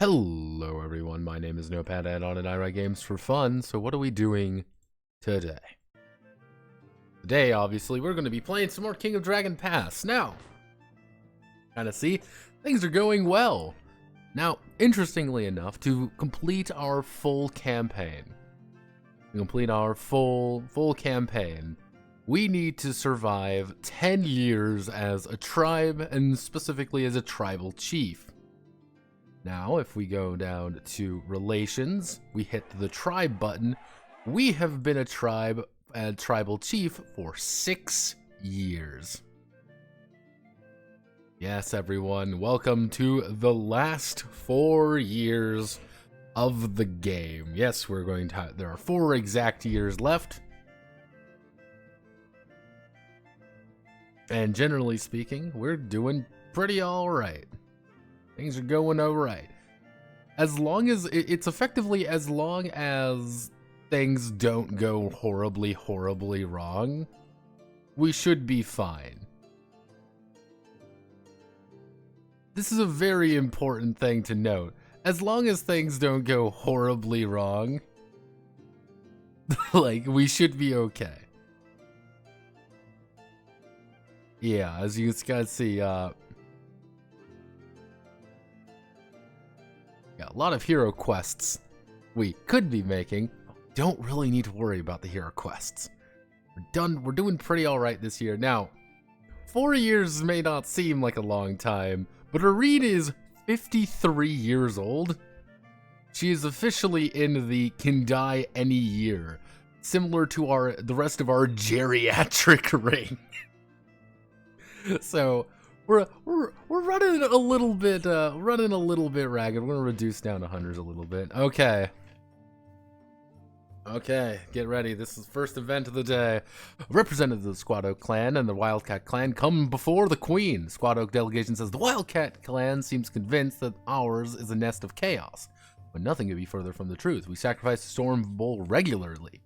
Hello everyone, my name is Notepad and I write games for fun, so what are we doing today? Today, obviously, we're going to be playing some more King of Dragon Pass. Now, kinda see, things are going well. Now, interestingly enough, to complete our full campaign, we need to survive 10 years as a tribe, and specifically as a tribal chief. Now, if we go down to relations, we hit the tribe button. We have been a tribal chief for 6 years. Yes, everyone, welcome to the last 4 years of the game. Yes, there are 4 exact years left. And generally speaking, we're doing pretty alright. Things are going alright. As long as it's effectively as long as things don't go horribly wrong, we should be fine. This is a very important thing to note. As long as things don't go horribly wrong, like, we should be okay. Yeah, as you guys see, a lot of hero quests we could be making. Don't really need to worry about the hero quests. We're doing pretty alright this year. Now, 4 years may not seem like a long time, but Orlduni is 53 years old. She is officially in the can die any year, similar to the rest of our geriatric ring. So we're running a little bit ragged. We're gonna reduce down to hundreds a little bit. Okay, get ready. This is the first event of the day. Representatives of the Squad Oak clan and the Wildcat clan come before the Queen. Squad Oak delegation says the Wildcat clan seems convinced that ours is a nest of chaos, but nothing could be further from the truth. We sacrifice the Storm Bull regularly.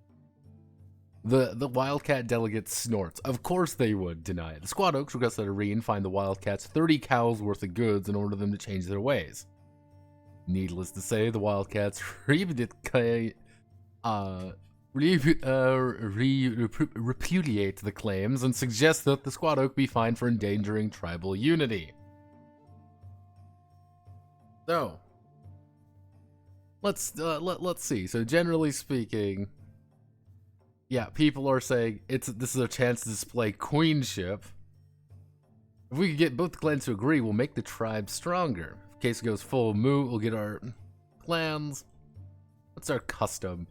The Wildcat delegate snorts. Of course they would deny it. The Squad Oaks request that Irene find the Wildcats 30 cows worth of goods and order them to change their ways. Needless to say, the Wildcats repudiate the claims and suggest that the Squad Oak be fined for endangering tribal unity. So, let's see. So generally speaking, yeah, people are saying this is a chance to display queenship. If we could get both clans to agree, we'll make the tribe stronger. If the case goes full moot, we'll get our clans. What's our custom?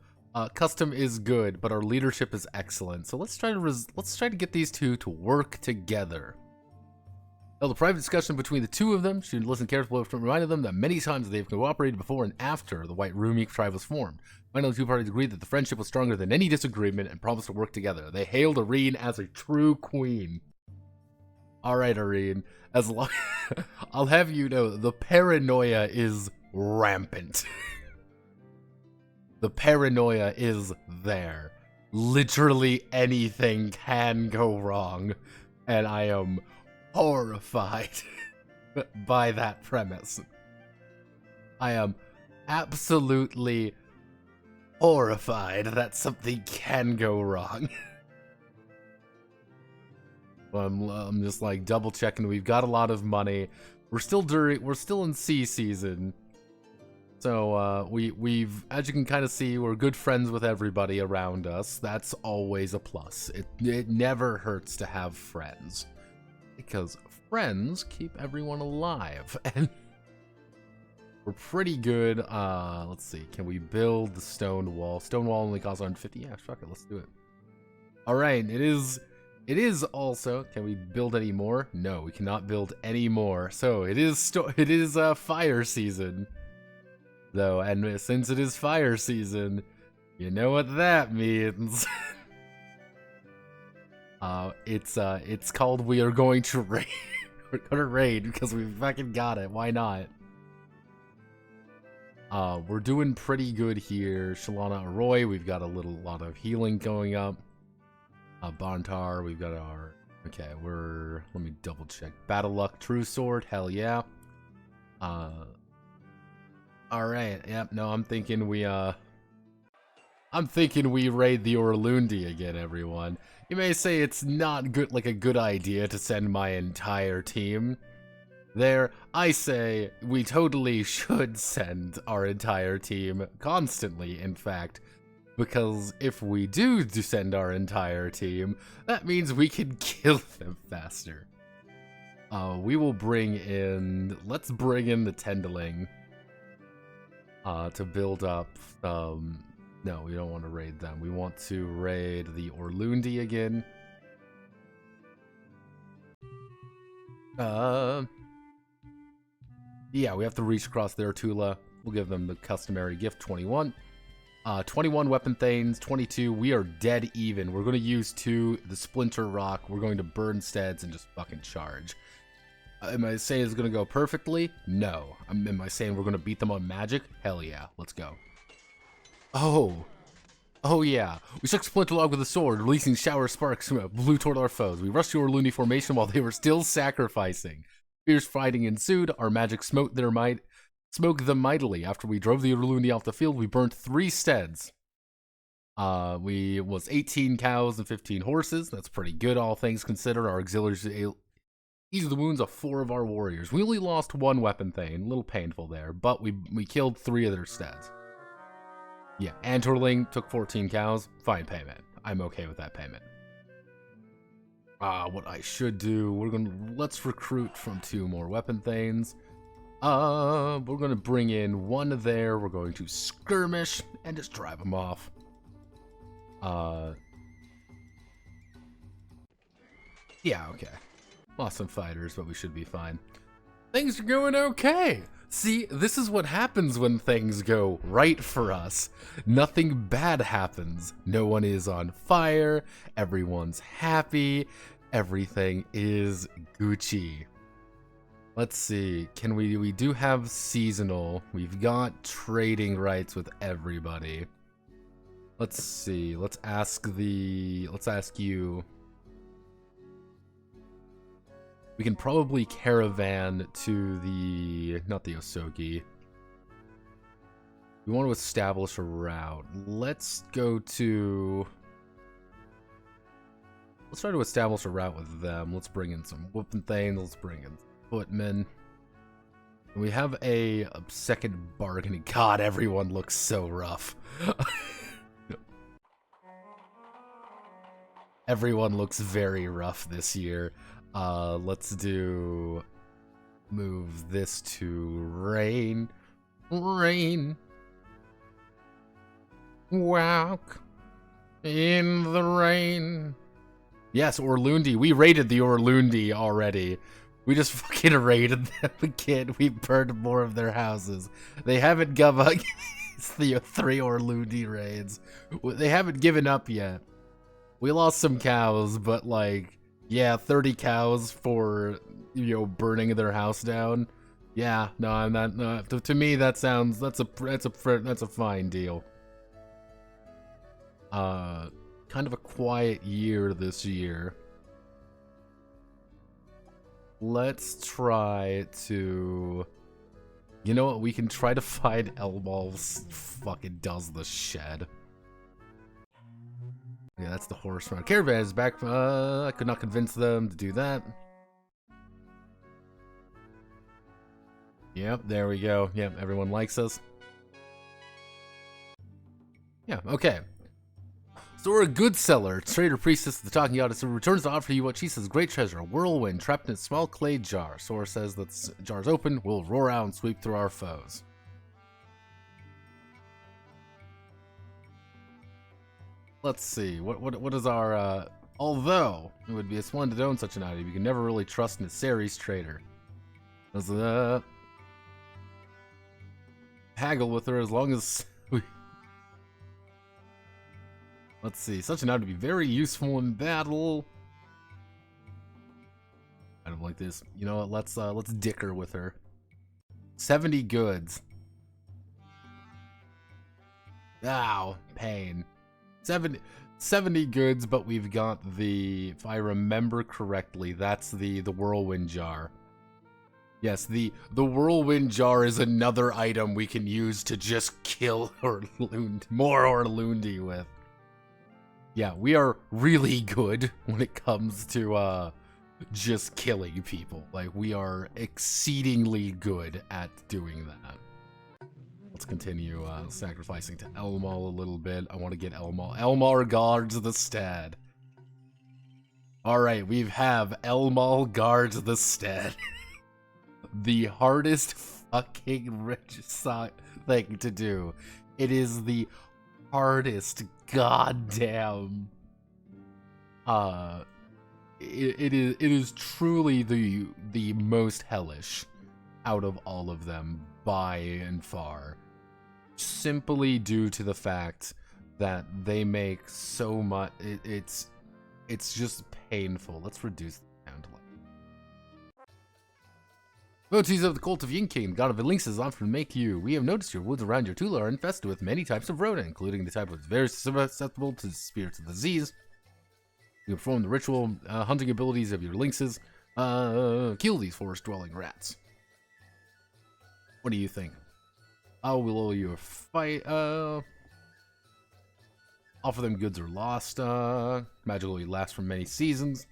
Custom is good, but our leadership is excellent. So let's try to get these two to work together. Now, the private discussion between the two of them should listen carefully to remind them that many times they've cooperated before and after the White Rumi tribe was formed. Finally, the two parties agreed that the friendship was stronger than any disagreement and promised to work together. They hailed Irene as a true queen. Alright, Irene, I'll have you know, the paranoia is rampant. The paranoia is there. Literally anything can go wrong, and I am horrified by that premise. I am absolutely horrified that something can go wrong. I'm just like double checking. We've got a lot of money. We're still in sea season. So we've as you can kind of see, we're good friends with everybody around us. That's always a plus. It never hurts to have friends, because friends keep everyone alive. And we're pretty good. Let's see. Can we build the stone wall? Stone wall only costs 150. Yeah, fuck it. Let's do it. All right. It is also. Can we build any more? No, we cannot build any more. So it is fire season, though. And since it is fire season, you know what that means. It's called we are going to raid. We're gonna raid because we fucking got it. Why not? We're doing pretty good here. Shalana Arroy, we've got a lot of healing going up. Bontar, we've got our... Okay, let me double check. Battle Luck, True Sword, hell yeah. Alright, yep, no, I'm thinking we raid the Orlundi again, everyone. You may say it's not good, like a good idea to send my entire team there. I say we totally should send our entire team constantly, in fact, because if we do send our entire team, that means we can kill them faster. We will let's bring in the Tendling, to build up, no, we don't want to raid them. We want to raid the Orlundi again. Yeah, we have to reach across their Tula. We'll give them the customary gift, 21. 21 weapon thanes, 22. We are dead even. We're going to use the Splinter Rock. We're going to burn steads and just fucking charge. Am I saying it's going to go perfectly? No. Am I saying we're going to beat them on magic? Hell yeah. Let's go. Oh yeah. We struck Splinter Rock with a sword, releasing shower sparks blew toward our foes. We rushed to our Orlundi formation while they were still sacrificing. Fierce fighting ensued. Our magic smote them mightily. After we drove the Orlundi off the field, we burnt 3 steads. We was 18 cows and 15 horses. That's pretty good, all things considered. Our auxiliaries eased the wounds of 4 of our warriors. We only lost 1 weapon thane. A little painful there, but we killed 3 of their steads. Yeah, Antorling took 14 cows. Fine payment. I'm okay with that payment. What I should do, let's recruit from 2 more weapon thanes. We're gonna bring in 1 there. We're going to skirmish and just drive them off. Yeah, okay. Lost some fighters, but we should be fine. Things are going okay. See, this is what happens when things go right for us. Nothing bad happens. No one is on fire. Everyone's happy. Everything is Gucci. Let's see. We do have seasonal. We've got trading rights with everybody. Let's see. Let's ask you. We can probably caravan to not the Osogi. We want to establish a route. Let's try to establish a route with them. Let's bring in some Whoopin' Thane. Let's bring in footmen. We have a second bargaining. God, everyone looks so rough. Everyone looks very rough this year. Let's move this to rain. Rain. Walk in the rain. Yes, Orlundi. We raided the Orlundi already. We just fucking raided them again. We burned more of their houses. They haven't given up the 3 Orlundi raids. They haven't given up yet. We lost some cows, but like, yeah, 30 cows for, burning their house down. Yeah, no, I'm not. No, to me, that's a fine deal. Kind of a quiet year this year. Let's try to. You know what? We can try to find Elbal's fucking does the shed. Yeah, that's the horse run. Caravan is back. I could not convince them to do that. Yep, there we go. Yep, everyone likes us. Yeah, okay. So we're a good seller. Trader Priestess of the Talking Goddess who returns to offer you what she says great treasure, a whirlwind trapped in a small clay jar. Sora says that the jar's open, we'll roar out and sweep through our foes. Let's see, what is our, although it would be a splendid to own such an item, you can never really trust an Ceres trader. Haggle with her as long as we... Let's see, such an item to be very useful in battle. I don't like this. You know what, let's dicker with her. 70 goods. Ow, pain. 70 goods, but we've got the, if I remember correctly, that's the whirlwind jar. Yes, the whirlwind jar is another item we can use to just kill more Orlundi with. Yeah, we are really good when it comes to just killing people. Like, we are exceedingly good at doing that. Let's continue sacrificing to Elmal a little bit. I want to get Elmal. Elmar guards the stead. Alright, we have Elmal guards the stead. The hardest fucking thing to do. It is the hardest goddamn it is truly the most hellish out of all of them by and far, simply due to the fact that they make so much. It's just painful. Let's reduce the count. Devotees of the cult of Yinking, god of Elinxes, often make you. We have noticed your woods around your Tula are infested with many types of rodent, including the type that's very susceptible to spirits of disease. You perform the ritual hunting abilities of your lynxes. Kill these forest-dwelling rats. What do you think? How will your fight? Offer them goods or lost. Magically last for many seasons.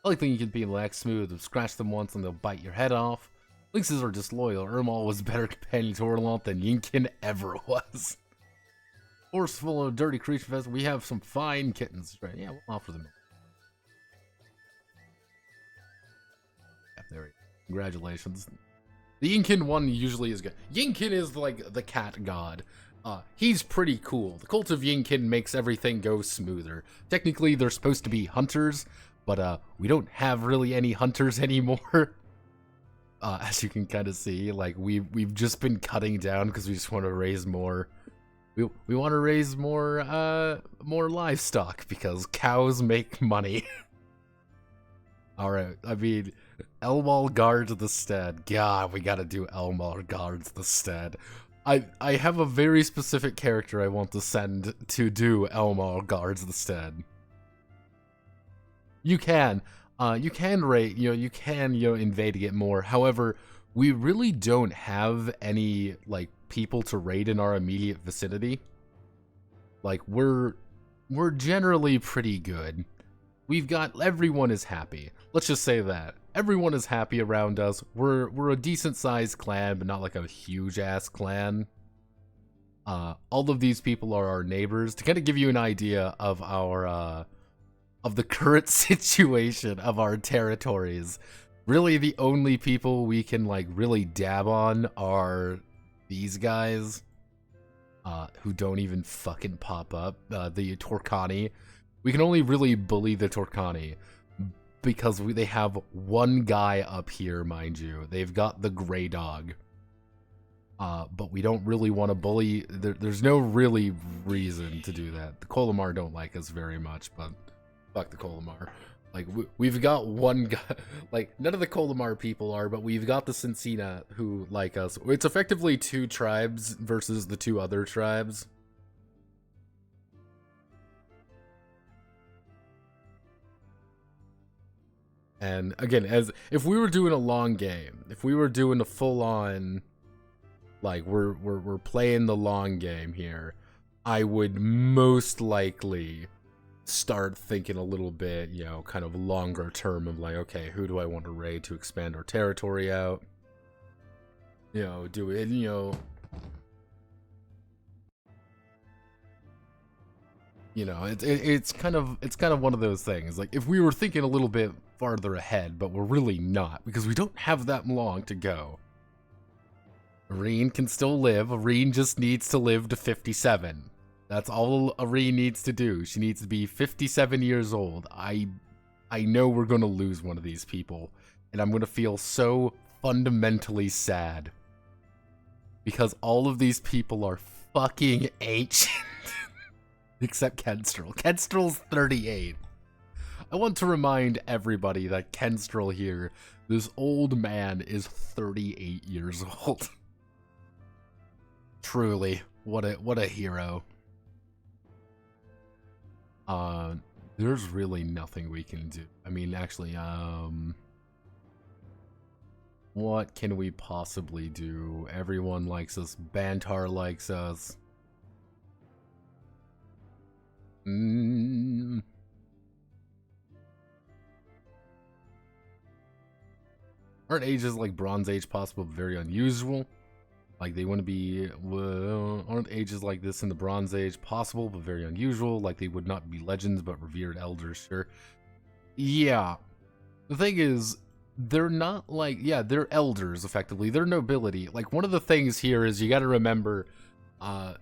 The only thing you can be like smooth is scratch them once and they'll bite your head off. Lynxes are disloyal. Ermal was a better companion to Orlundi than Yinkin ever was. Forest full of dirty creature fest. We have some fine kittens. Right? Yeah, we'll offer them. Yeah, there we go. Congratulations. The Yinkin one usually is good. Yinkin is like the cat god. He's pretty cool. The cult of Yinkin makes everything go smoother. Technically, they're supposed to be hunters, but we don't have really any hunters anymore. As you can kind of see, like we've just been cutting down because we just want to raise more. We want to raise more livestock because cows make money. All right, I mean, Elmal guards the stead. God, we gotta do Elmal guards the stead. I have a very specific character I want to send to do Elmal guards the stead. You can raid, you can invade to get more. However, we really don't have any like people to raid in our immediate vicinity. Like we're generally pretty good. We've got everyone is happy. Let's just say that everyone is happy around us. We're a decent sized clan, but not like a huge ass clan. All of these people are our neighbors. To kind of give you an idea of our of the current situation of our territories, really the only people we can like really dab on are these guys, who don't even fucking pop up. The Torcani. We can only really bully the Torcani because they have one guy up here, mind you. They've got the Grey Dog. But we don't really want to bully. There's no really reason to do that. The Colomar don't like us very much, but fuck the Colomar. Like, we've got one guy. Like, none of the Colomar people are, but we've got the Cincina who like us. It's effectively two tribes versus the two other tribes. And again, as if we were doing a long game, if we were doing a full-on, like we're playing the long game here, I would most likely start thinking a little bit, kind of longer term of like, okay, who do I want to raid to expand our territory out? Do it, it's kind of one of those things. Like, if we were thinking a little bit farther ahead, but we're really not, because we don't have that long to go. Areen can still live. Areen just needs to live to 57. That's all Areen needs to do. She needs to be 57 years old. I know we're going to lose one of these people, and I'm going to feel so fundamentally sad. Because all of these people are fucking ancient. Except Kenstrel. Kenstrel's 38. I want to remind everybody that Kenstrel here, this old man, is 38 years old. Truly, what a hero. There's really nothing we can do. I mean, actually, What can we possibly do? Everyone likes us. Bantar likes us. Aren't ages like Bronze Age possible but very unusual? Like they wouldn't be, well, aren't ages like this in the Bronze Age possible but very unusual? Like they would not be legends but revered elders, sure. Yeah. The thing is, they're not like, yeah, they're elders, effectively. They're nobility. Like, one of the things here is you gotta remember, the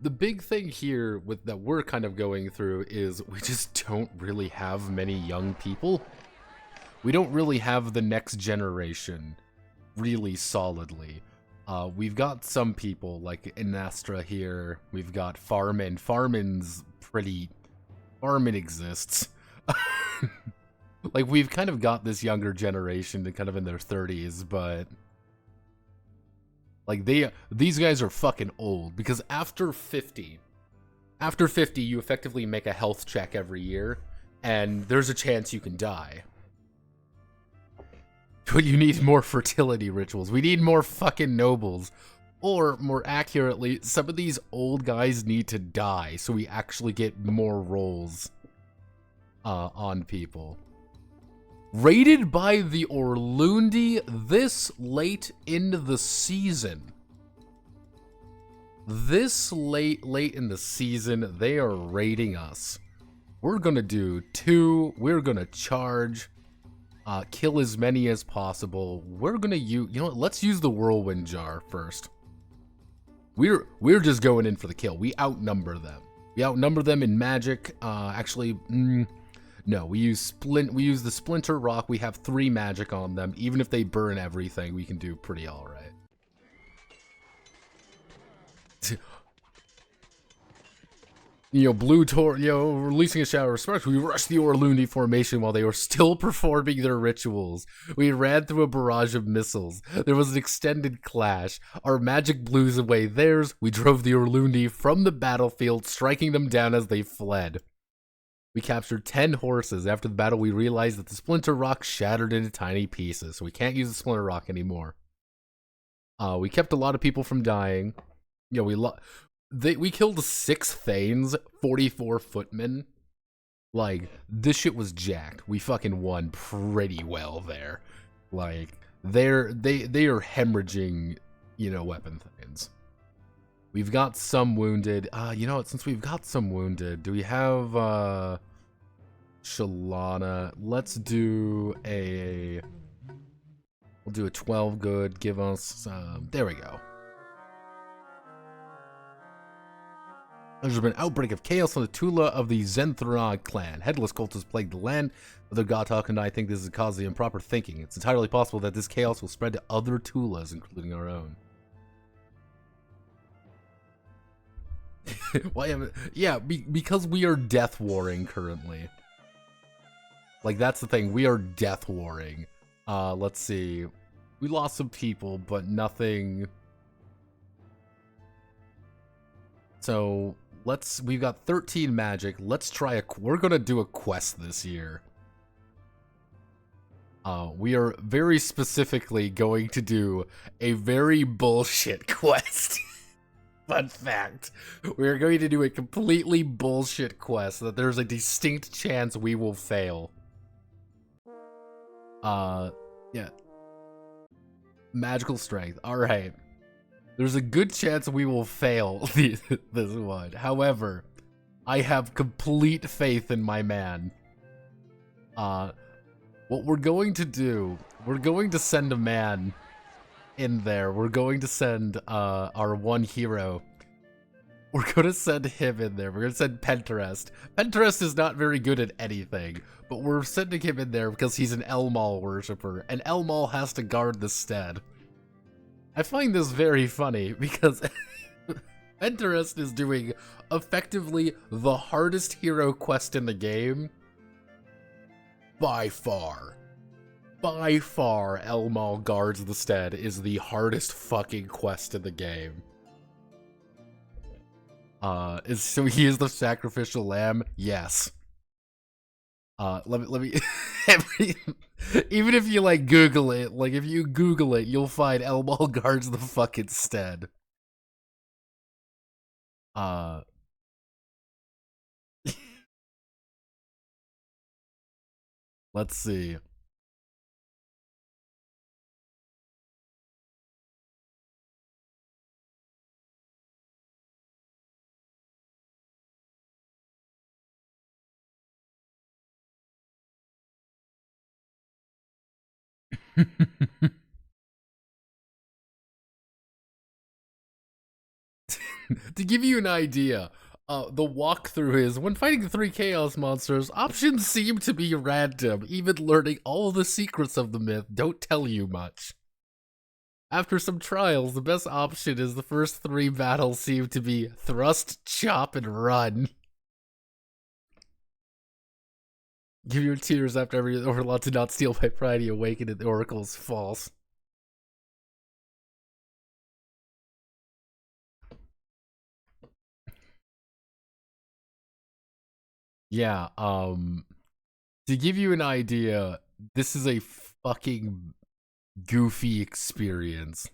big thing here with that we're kind of going through is we just don't really have many young people. We don't really have the next generation really solidly. We've got some people, like Inastra here. We've got Farmin. Farmin's pretty... Farmin exists. Like, we've kind of got this younger generation kind of in their 30s, but... Like, these guys are fucking old, because after 50, you effectively make a health check every year, and there's a chance you can die. But you need more fertility rituals. We need more fucking nobles. Or, more accurately, some of these old guys need to die, so we actually get more rolls on people. Rated by the Orlundi this late into the season. This late in the season, they are raiding us. We're gonna do 2. We're gonna charge. Kill as many as possible. We're gonna use, you know what, let's use the whirlwind jar first. We're just going in for the kill. We outnumber them. We outnumber them in magic. No, we use the splinter rock. We have 3 magic on them. Even if they burn everything, we can do pretty alright. You know, releasing a shower of sparks, we rushed the Orlundi formation while they were still performing their rituals. We ran through a barrage of missiles. There was an extended clash. Our magic blew away theirs. We drove the Orlundi from the battlefield, striking them down as they fled. We captured 10 horses. After the battle, we realized that the splinter rock shattered into tiny pieces, so we can't use the splinter rock anymore. We kept a lot of people from dying. You know, we killed 6 Thanes, 44 footmen. Like, this shit was jacked. We fucking won pretty well there. Like, they are hemorrhaging, you know, weapon Thanes. We've got some wounded. You know what, since we've got some wounded, do we have, Shalana? Let's do a... We'll do a 12 good, give us, there we go. There's been an outbreak of chaos on the Tula of the Zenthrog clan. Headless cultists plagued the land. Other Gotok and I think this is the cause of the improper thinking. It's entirely possible that this chaos will spread to other Tulas, including our own. Why haven't... Yeah, because we are death warring currently. Like, that's the thing. We are death warring. Let's see. We lost some people, but nothing... So... we've got 13 magic. Let's try we're gonna do a quest this year. We are very specifically going to do a very bullshit quest. Fun fact. We're going to do a completely bullshit quest that there's a distinct chance we will fail. Yeah. Magical strength. Alright. There's a good chance we will fail this one. However, I have complete faith in my man. What we're going to do, we're going to send a man in there. We're going to send our one hero. We're going to send him in there. We're going to send Penterest. Penterest is not very good at anything, but we're sending him in there because he's an Elmal worshiper, and Elmal has to guard the stead. I find this very funny because Penterest is doing effectively the hardest hero quest in the game. By far. By far, Elmal guards the stead is the hardest fucking quest in the game. So he is the sacrificial lamb? Yes. Let me Even if you like Google it, like if you Google it, you'll find Elmal guards the fuck instead. Let's see. To give you an idea, the walkthrough is when fighting the 3 chaos monsters, options seem to be random. Even learning all the secrets of the myth don't tell you much. After some trials, the best option is the first 3 battles seem to be thrust, chop, and run. Give your tears after every overlord to not steal my pride, you awaken in the oracle's false. Yeah, to give you an idea, this is a fucking goofy experience.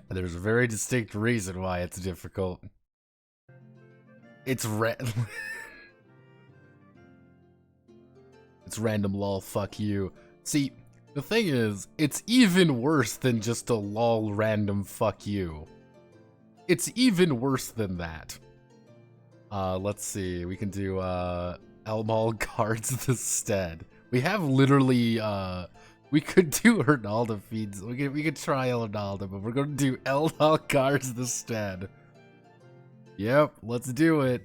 There's a very distinct reason why it's difficult. It's it's random lol, fuck you. See, the thing is, it's even worse than just a lol random fuck you. It's even worse than that. Let's see, we can do, Elmal guards instead. We have literally, we could do Ronaldo feeds. We could try Ronaldo, but we're gonna do Elmal guards instead. Yep, let's do it.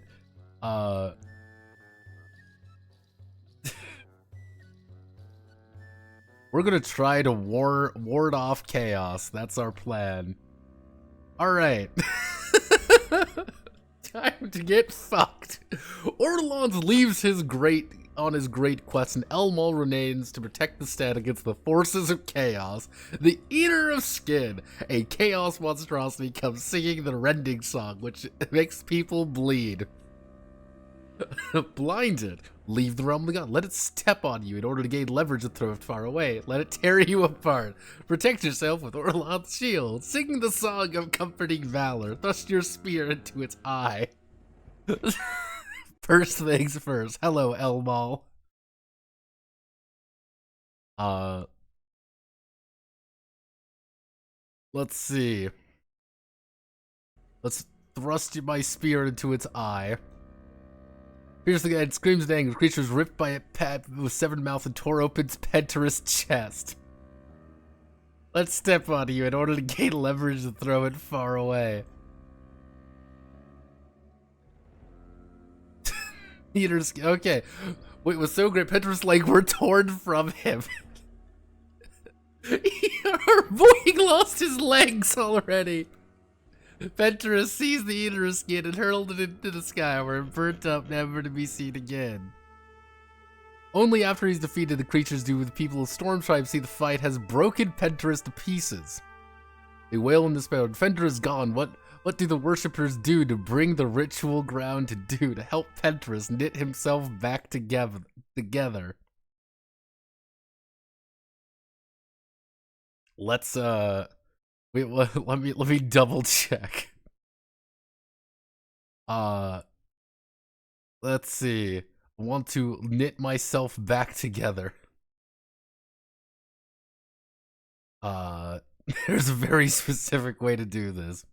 We're gonna try to ward off chaos. That's our plan. Alright. Time to get fucked. Orlundi leaves his great quest, and Elmal remains to protect the stat against the forces of chaos. The Eater of Skin, a chaos monstrosity, comes singing the rending song, which makes people bleed. Blinded. Leave the realm of the god. Let it step on you in order to gain leverage and throw it far away. Let it tear you apart. Protect yourself with Orlundi's shield. Sing the song of comforting valor. Thrust your spear into its eye. First things first. Hello, Elmal. Let's see. Let's thrust my spear into its eye. Here's the guy, it screams in anger. The creature is ripped by a pet with severed mouth and tore open its penterous chest. Let's step on you in order to gain leverage and throw it far away. Eater's, okay. Wait, was so great. Penterous leg were torn from him. Our boy lost his legs already. Penterous seized the Eater's skin and hurled it into the sky, where it burnt up, never to be seen again. Only after he's defeated, the creatures do the people of Storm Tribe see the fight has broken Penterous to pieces. They wail in despair. Fender is gone. What do the worshippers do to bring the ritual ground to help Penterous knit himself back together? Let's wait, let me double check. Let's see. I want to knit myself back together. There's a very specific way to do this.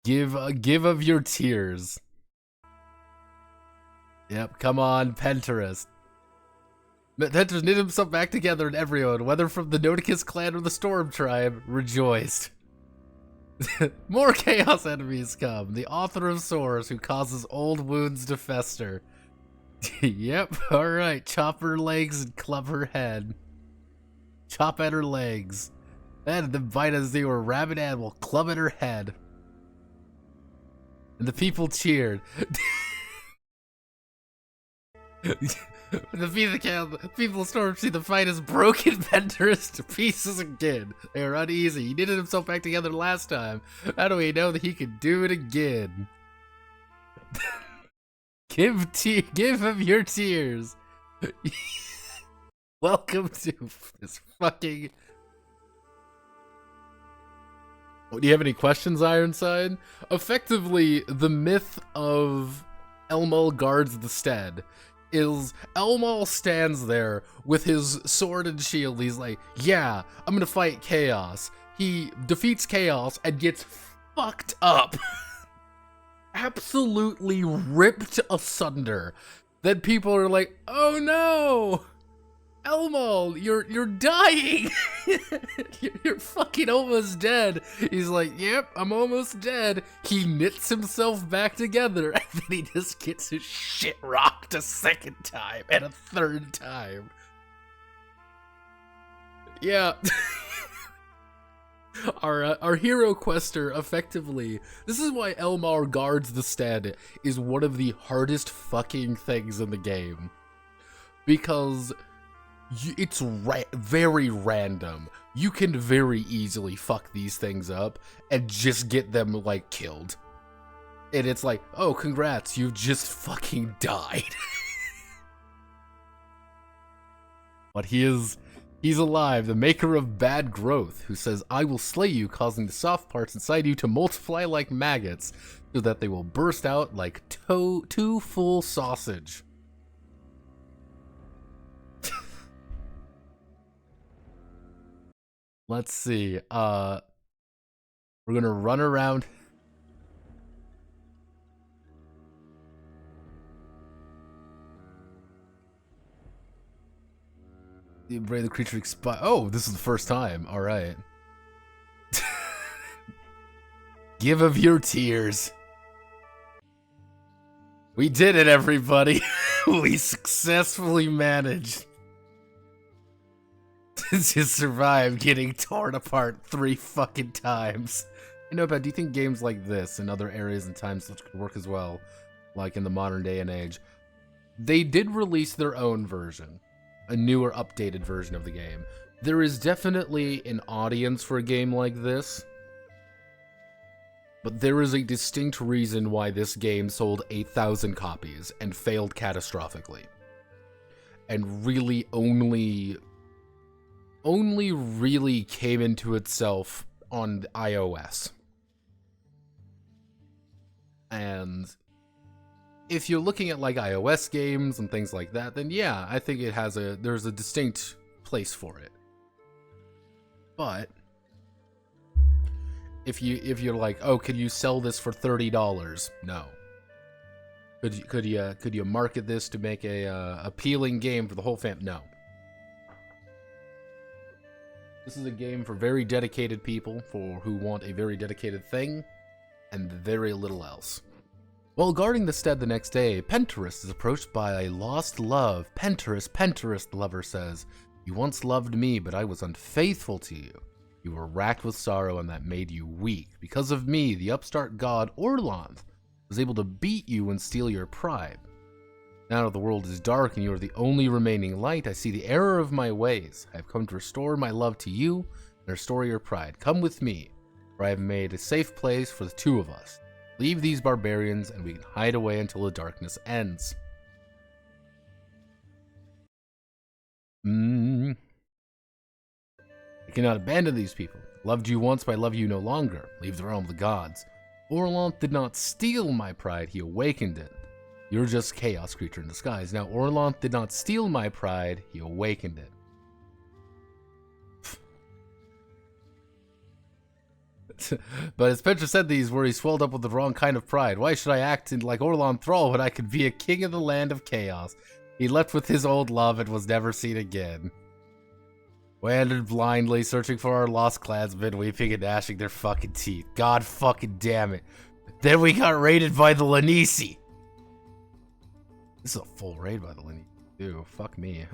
Give of your tears. Yep, come on, Penterous. Penterous knit himself back together, and everyone, whether from the Nodicus clan or the Storm Tribe, rejoiced. More chaos enemies come. The author of sores who causes old wounds to fester. Yep, alright. Chop her legs and club her head. Chop at her legs. And then bite as they were a rabid animal, club at her head. And the people cheered. Defeat the camp. People of Storm see the fight as broken Pentarus to pieces again. They are uneasy. He knitted himself back together last time. How do we know that he can do it again? Give him your tears. Welcome to this fucking... Do you have any questions, Ironside? Effectively, the myth of Elmal guards the stead is Elmal stands there with his sword and shield. He's like, yeah, I'm gonna fight Chaos. He defeats Chaos and gets fucked up. Absolutely ripped asunder. Then people are like, oh no! Elmal, you're dying. You're fucking almost dead. He's like, yep, I'm almost dead. He knits himself back together, and then he just gets his shit rocked a second time and a third time. Yeah. Our hero quester, effectively, this is why Elmal guards the stead is one of the hardest fucking things in the game. Because it's very random. You can very easily fuck these things up and just get them, like, killed. And it's like, oh, congrats, you've just fucking died. But he's alive, the maker of bad growth, who says, I will slay you, causing the soft parts inside you to multiply like maggots, so that they will burst out like two full sausage. Let's see, we're gonna run around. The brain of the creature expire. Oh, this is the first time. Alright. Give of your tears. We did it, everybody. We successfully managed to survive getting torn apart 3 fucking times. You know, but do you think games like this and other areas and times could work as well? Like in the modern day and age. They did release their own version. A newer, updated version of the game. There is definitely an audience for a game like this. But there is a distinct reason why this game sold 8,000 copies and failed catastrophically. And really only really came into itself on iOS. And if you're looking at like iOS games and things like that, then yeah, I think there's a distinct place for it. But if you're like, oh, can you sell this for $30? No. Could you market this to make a appealing game for the whole fam? No. This is a game for very dedicated people who want a very dedicated thing and very little else. While guarding the stead the next day, Pentarus is approached by a lost love. Pentarus, the lover says, you once loved me, but I was unfaithful to you. You were racked with sorrow, and that made you weak. Because of me, the upstart god Orlundi was able to beat you and steal your pride. Now that the world is dark and you are the only remaining light, I see the error of my ways. I have come to restore my love to you and restore your pride. Come with me, for I have made a safe place for the 2 of us. Leave these barbarians, and we can hide away until the darkness ends. I cannot abandon these people. Loved you once, but I love you no longer. Leave the realm of the gods. Orlundi did not steal my pride, he awakened it. You're just chaos creature in disguise. Now, Orlundi did not steal my pride, he awakened it. But as Petra said, these were he swelled up with the wrong kind of pride. Why should I act like Orlundi thrall when I could be a king of the land of chaos? He left with his old love and was never seen again. Wandered blindly, searching for our lost clansmen, weeping and gnashing their fucking teeth. God fucking damn it. Then we got raided by the Lanisi. This is a full raid by the Lanisi. Dude, fuck me.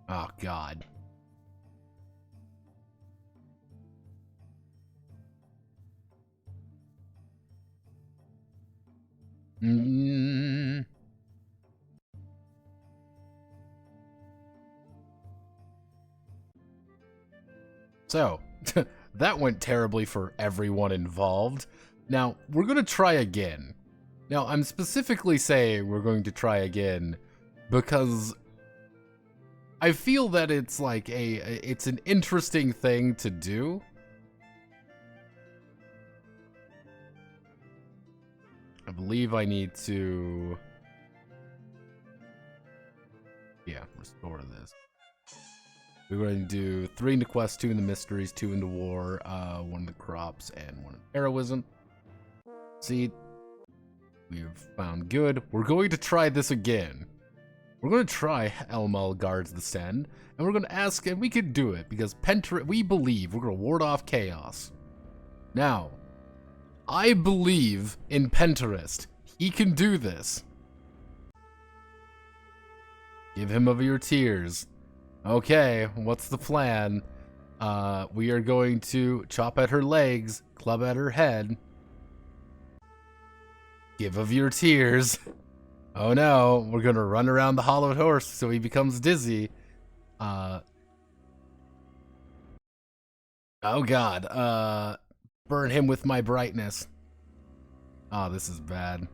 Oh, God. So, that went terribly for everyone involved. Now, we're going to try again. Now, I'm specifically saying we're going to try again because I feel that it's like it's an interesting thing to do. I believe I need to... Yeah, restore this. We're going to do 3 into quest, 2 into mysteries, 2 into war, 1 into crops, and 1 into heroism. See, we've found good. We're going to try this again. We're going to try Elmal guards the stand, and we're going to ask, and we can do it, because we believe we're going to ward off chaos. Now, I believe in Pentarist. He can do this. Give him of your tears. Okay, what's the plan? We are going to chop at her legs, club at her head. Give of your tears. Oh no, we're gonna run around the hollowed horse so he becomes dizzy. Oh god, burn him with my brightness. Oh, this is bad.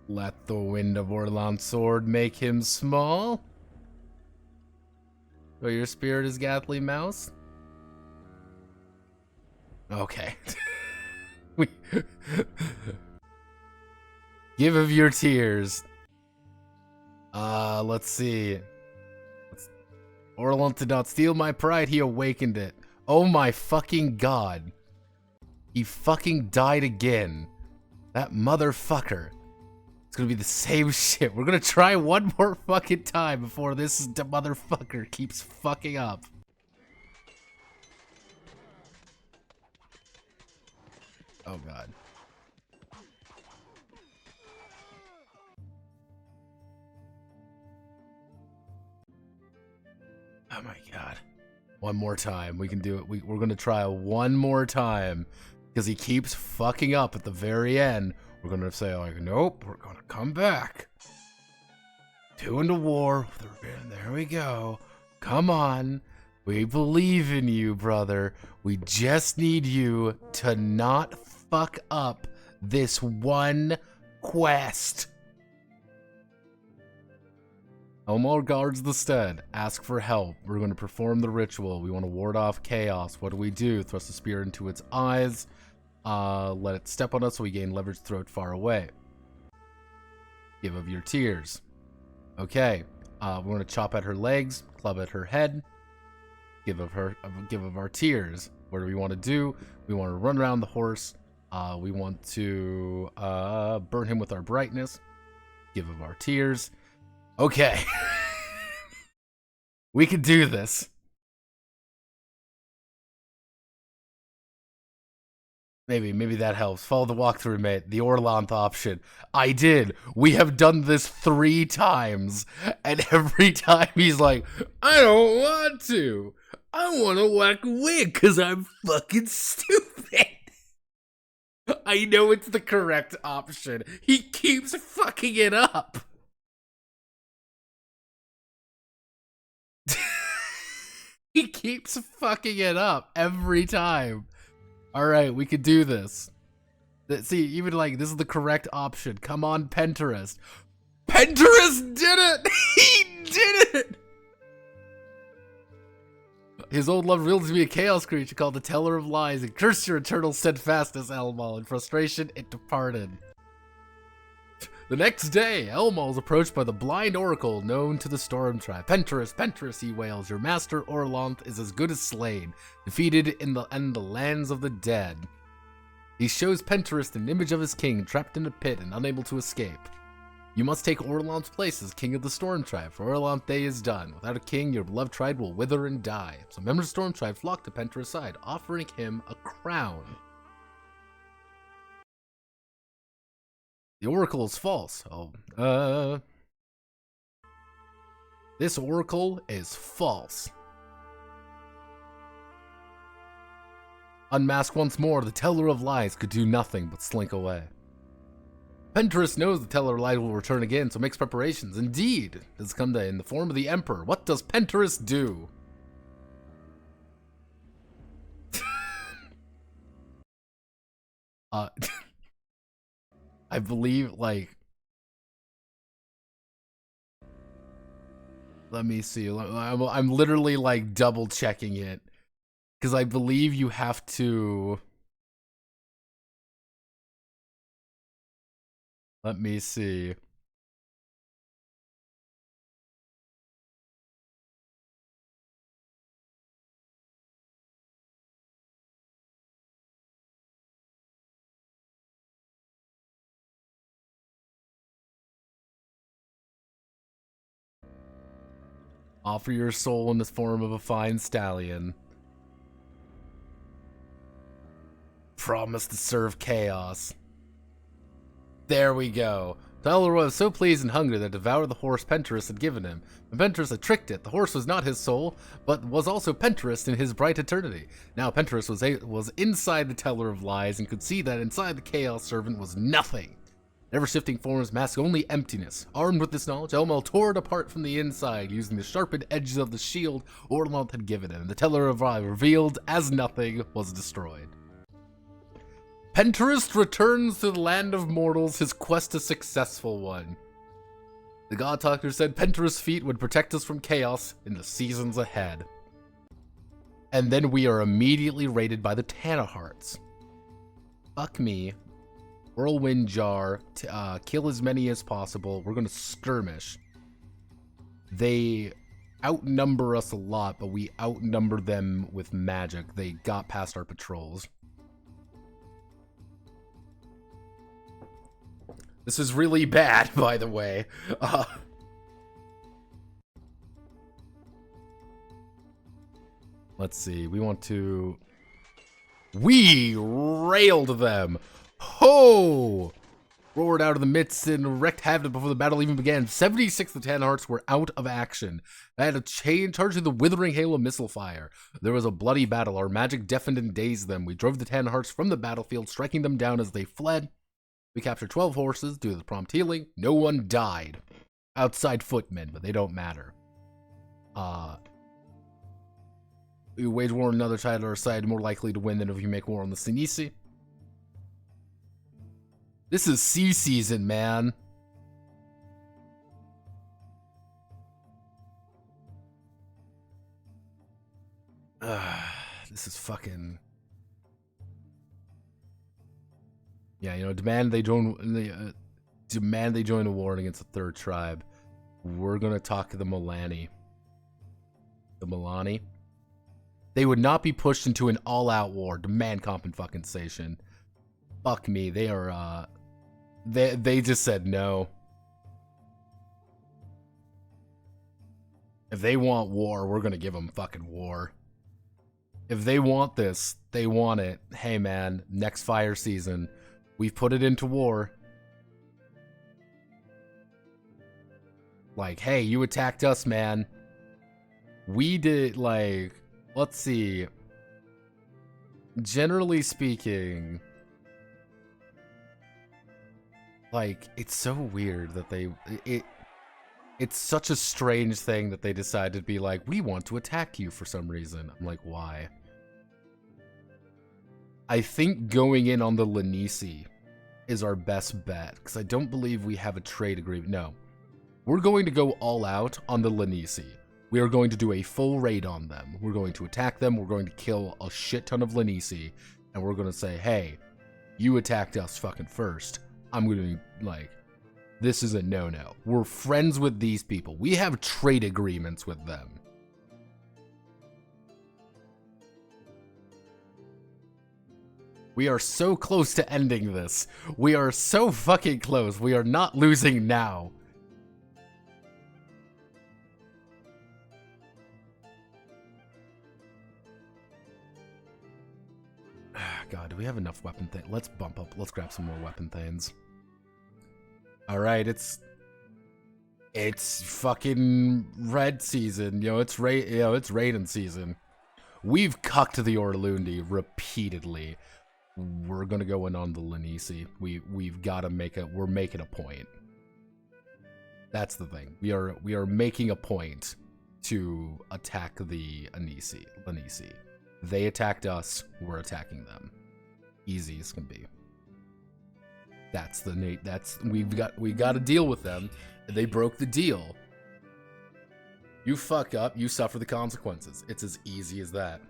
Let the wind of Orlon's sword make him small. So your spirit is Gatly Mouse? Okay. Give of your tears. Let's see. Orlon did not steal my pride, he awakened it. Oh my fucking god. He fucking died again. That motherfucker. It's gonna be the same shit. We're gonna try one more fucking time before this motherfucker keeps fucking up. Oh god. Oh my god. One more time. We can do it. We're gonna try one more time. Because he keeps fucking up at the very end. We're gonna say like, nope, we're gonna come back. 2 into war. There we go. Come on. We believe in you, brother. We just need you to not fuck up this one quest. Elmar guards the stead. Ask for help. We're going to perform the ritual. We want to ward off chaos. What do? Thrust the spear into its eyes. Let it step on us so we gain leverage to throw it far away. Give of your tears. Okay. We're going to chop at her legs. Club at her head. Give of our tears. What do we want to do? We want to run around the horse. We want to burn him with our brightness. Give of our tears. Okay. We can do this. Maybe that helps. Follow the walkthrough, mate. The Orlanth option. I did. We have done this 3 times. And every time he's like, I don't want to. I want to whack wig because I'm fucking stupid. I know it's the correct option. He keeps fucking it up. He keeps fucking it up every time. Alright, we could do this. See, even like, this is the correct option. Come on, Pentarist. Pentarist did it! He did it! His old love revealed to be a chaos creature called the Teller of Lies and cursed your eternal steadfastness, Elmal. In frustration, it departed. The next day, Elmal is approached by the blind oracle known to the Storm Tribe. Pentarist, he wails, your master Orlanth is as good as slain, defeated in the lands of the dead. He shows Pentarist an image of his king, trapped in a pit and unable to escape. You must take Orlanth's place as king of the Storm Tribe, for Orlanth's day is done. Without a king, your beloved tribe will wither and die. So members of the Storm Tribe flock to Pentarist's side, offering him a crown. The oracle is false. This oracle is false. Unmasked once more, the teller of lies could do nothing but slink away. Pentarus knows the teller of lies will return again, so makes preparations. Indeed, does come in the form of the Emperor. What does Pentarus do? I believe, like... Let me see. I'm literally, like, double-checking it. Because I believe you have to... Let me see. Offer your soul in the form of a fine stallion. Promise to serve chaos. There we go. Tyler was so pleased and hungry that devoured the horse Pentarus had given him. When Pentarus had tricked it, the horse was not his soul, but was also Pentarus in his bright eternity. Now Pentarus was inside the teller of lies and could see that inside the chaos servant was nothing. Ever-shifting forms mask only emptiness. Armed with this knowledge, Elmo tore it apart from the inside, using the sharpened edges of the shield Orlundi had given him. The teller of lies, revealed as nothing, was destroyed. Pentarus returns to the land of mortals, his quest a successful one. The God Talker said Pentarus' feet would protect us from chaos in the seasons ahead. And then we are immediately raided by the Tanahearts. Fuck me. Whirlwind Jar, kill as many as possible. We're gonna skirmish. They outnumber us a lot, but we outnumber them with magic. They got past our patrols. This is really bad, by the way. Let's see. We want to... We railed them! Ho! Roared out of the midst and wreaked havoc before the battle even began. 76 of the Tanahearts were out of action. I had a charge of the withering hail of missile fire. There was a bloody battle. Our magic deafened and dazed them. We drove the Tanahearts from the battlefield, striking them down as they fled. We captured 12 horses due to the prompt healing. No one died. Outside footmen, but they don't matter. We wage war on another side of our side, more likely to win than if you make war on the Sinisi. This is sea season, man. This is fucking... Yeah, you know, demand they join a war against a third tribe. We're gonna talk to the Milani. The Milani. They would not be pushed into an all-out war. Demand compensation. Fuck me. They are, they just said no. If they want war, we're gonna give them fucking war. If they want this, they want it. Hey man, next fire season, we've put it into war. Like, hey, you attacked us, man. We did, like, let's see. Generally speaking, like, it's so weird that it's such a strange thing that they decided to be like, we want to attack you for some reason. I'm like, why? I think going in on the Lanisi is our best bet, because I don't believe we have a trade agreement. No. We're going to go all out on the Lanisi. We are going to do a full raid on them. We're going to attack them. We're going to kill a shit ton of Lanisi. And we're going to say, hey, you attacked us fucking first. I'm going to, like, this is a no-no. We're friends with these people. We have trade agreements with them. We are so close to ending this. We are so fucking close. We are not losing now. God, do we have enough weapon things? Let's bump up. Let's grab some more weapon things. Alright, it's fucking red season. It's raiding season. We've cucked the Orlundi repeatedly. We're gonna go in on the Lanisi. We've got to we're making a point. That's the thing. We are making a point to attack the Lanisi. They attacked us, we're attacking them. Easy as can be. We got to deal with them. They broke the deal. You fuck up, you suffer the consequences. It's as easy as that.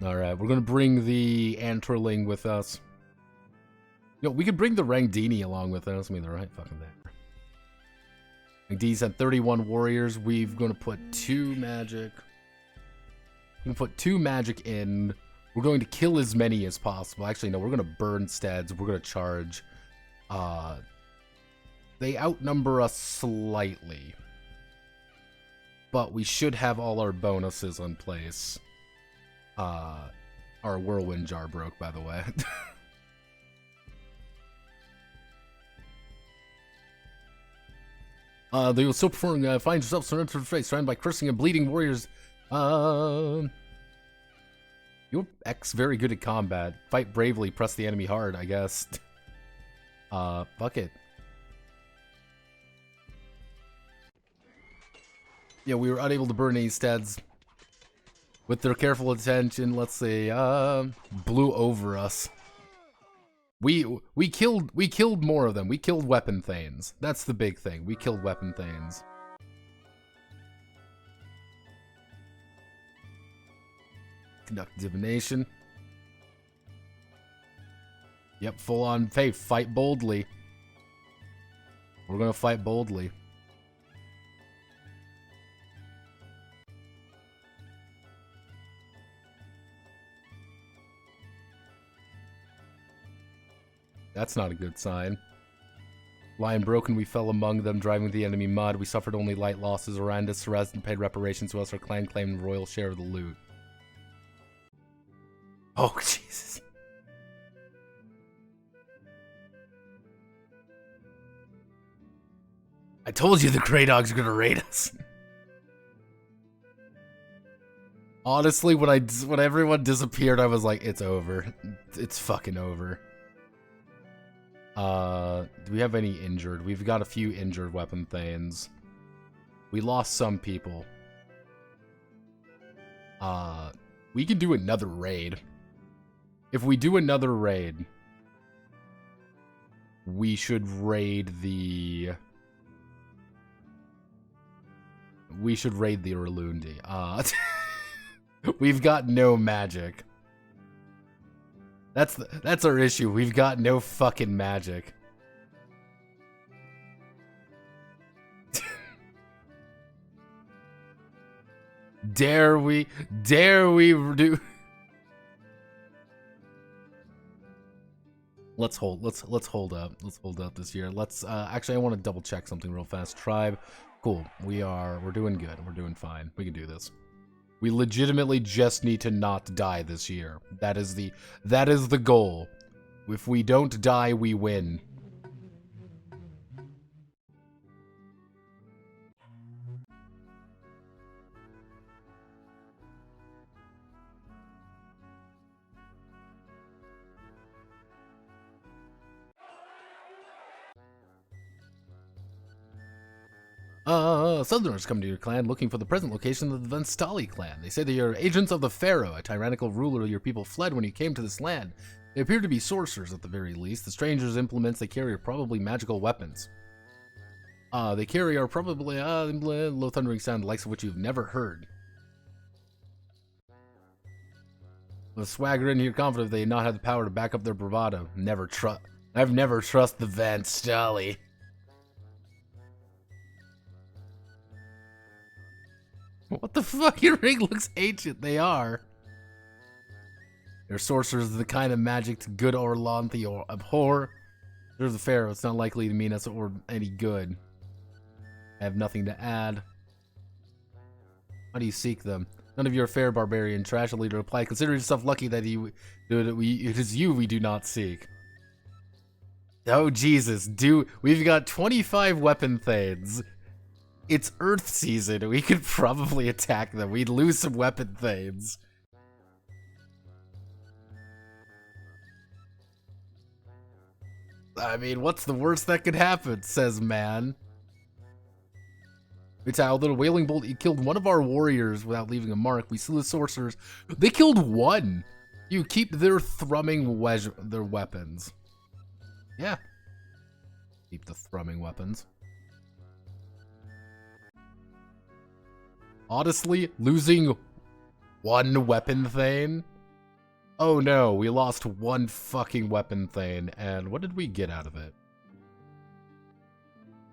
Alright, we're gonna bring the Antlerling with us. We could bring the Rangdini along with us. I mean, they're right fucking there. Rangdini's had 31 warriors. We're gonna put 2 magic. We're gonna put 2 magic in. We're going to kill as many as possible. Actually, no, we're gonna burn steads. We're gonna charge. They outnumber us slightly. But we should have all our bonuses in place. Our whirlwind jar broke, by the way. They will still perform. Find yourself surrendered to the face, surrounded by cursing and bleeding warriors. Your ex very good at combat. Fight bravely. Press the enemy hard. I guess. Fuck it. Yeah, we were unable to burn any steads. With their careful attention, let's see, blew over us. We killed more of them. We killed weapon thanes. That's the big thing. We killed weapon thanes. Conduct divination. Yep, full on faith. Fight boldly. We're gonna fight boldly. That's not a good sign. Lion broken, we fell among them, driving the enemy mud. We suffered only light losses. Arandis harassed and paid reparations to us. Our clan claimed royal share of the loot. Oh, Jesus. I told you the Grey Dogs are gonna raid us. Honestly, when everyone disappeared, I was like, it's over. It's fucking over. Do we have any injured? We've got a few injured weapon thanes. We lost some people. We can do another raid. If we do another raid, we should raid the... Orlundi. We've got no magic. That's our issue. We've got no fucking magic. Dare we do? Let's hold up. Let's hold up this year. Let's actually I want to double check something real fast. Tribe. Cool. We're doing good. We're doing fine. We can do this. We legitimately just need to not die this year. That is the goal. If we don't die, we win. Southerners come to your clan looking for the present location of the Venstali clan. They say they are agents of the Pharaoh, a tyrannical ruler your people fled when you came to this land. They appear to be sorcerers at the very least. The strangers' implements they carry are probably magical weapons. They carry are probably low thundering sound, the likes of which you've never heard. The swagger in here confident they not have the power to back up their bravado. I've never trust the Venstali. What the fuck? Your ring looks ancient. They are. They're sorcerers of the kind of magic good Orlundi or abhor. They're the Pharaoh. It's not likely to mean us or any good. I have nothing to add. How do you seek them? None of your fair barbarian trash leader replied. Consider yourself lucky that it is you we do not seek. Oh Jesus, we've got 25 weapon thanes. It's Earth season. We could probably attack them. We'd lose some weapon thanes. I mean, what's the worst that could happen, says man. Although the Wailing Bolt, he killed one of our warriors without leaving a mark. We slew the sorcerers. They killed one. You keep their thrumming their weapons. Yeah. Keep the thrumming weapons. Honestly, losing one weapon thane? Oh no, we lost one fucking weapon thane, and what did we get out of it?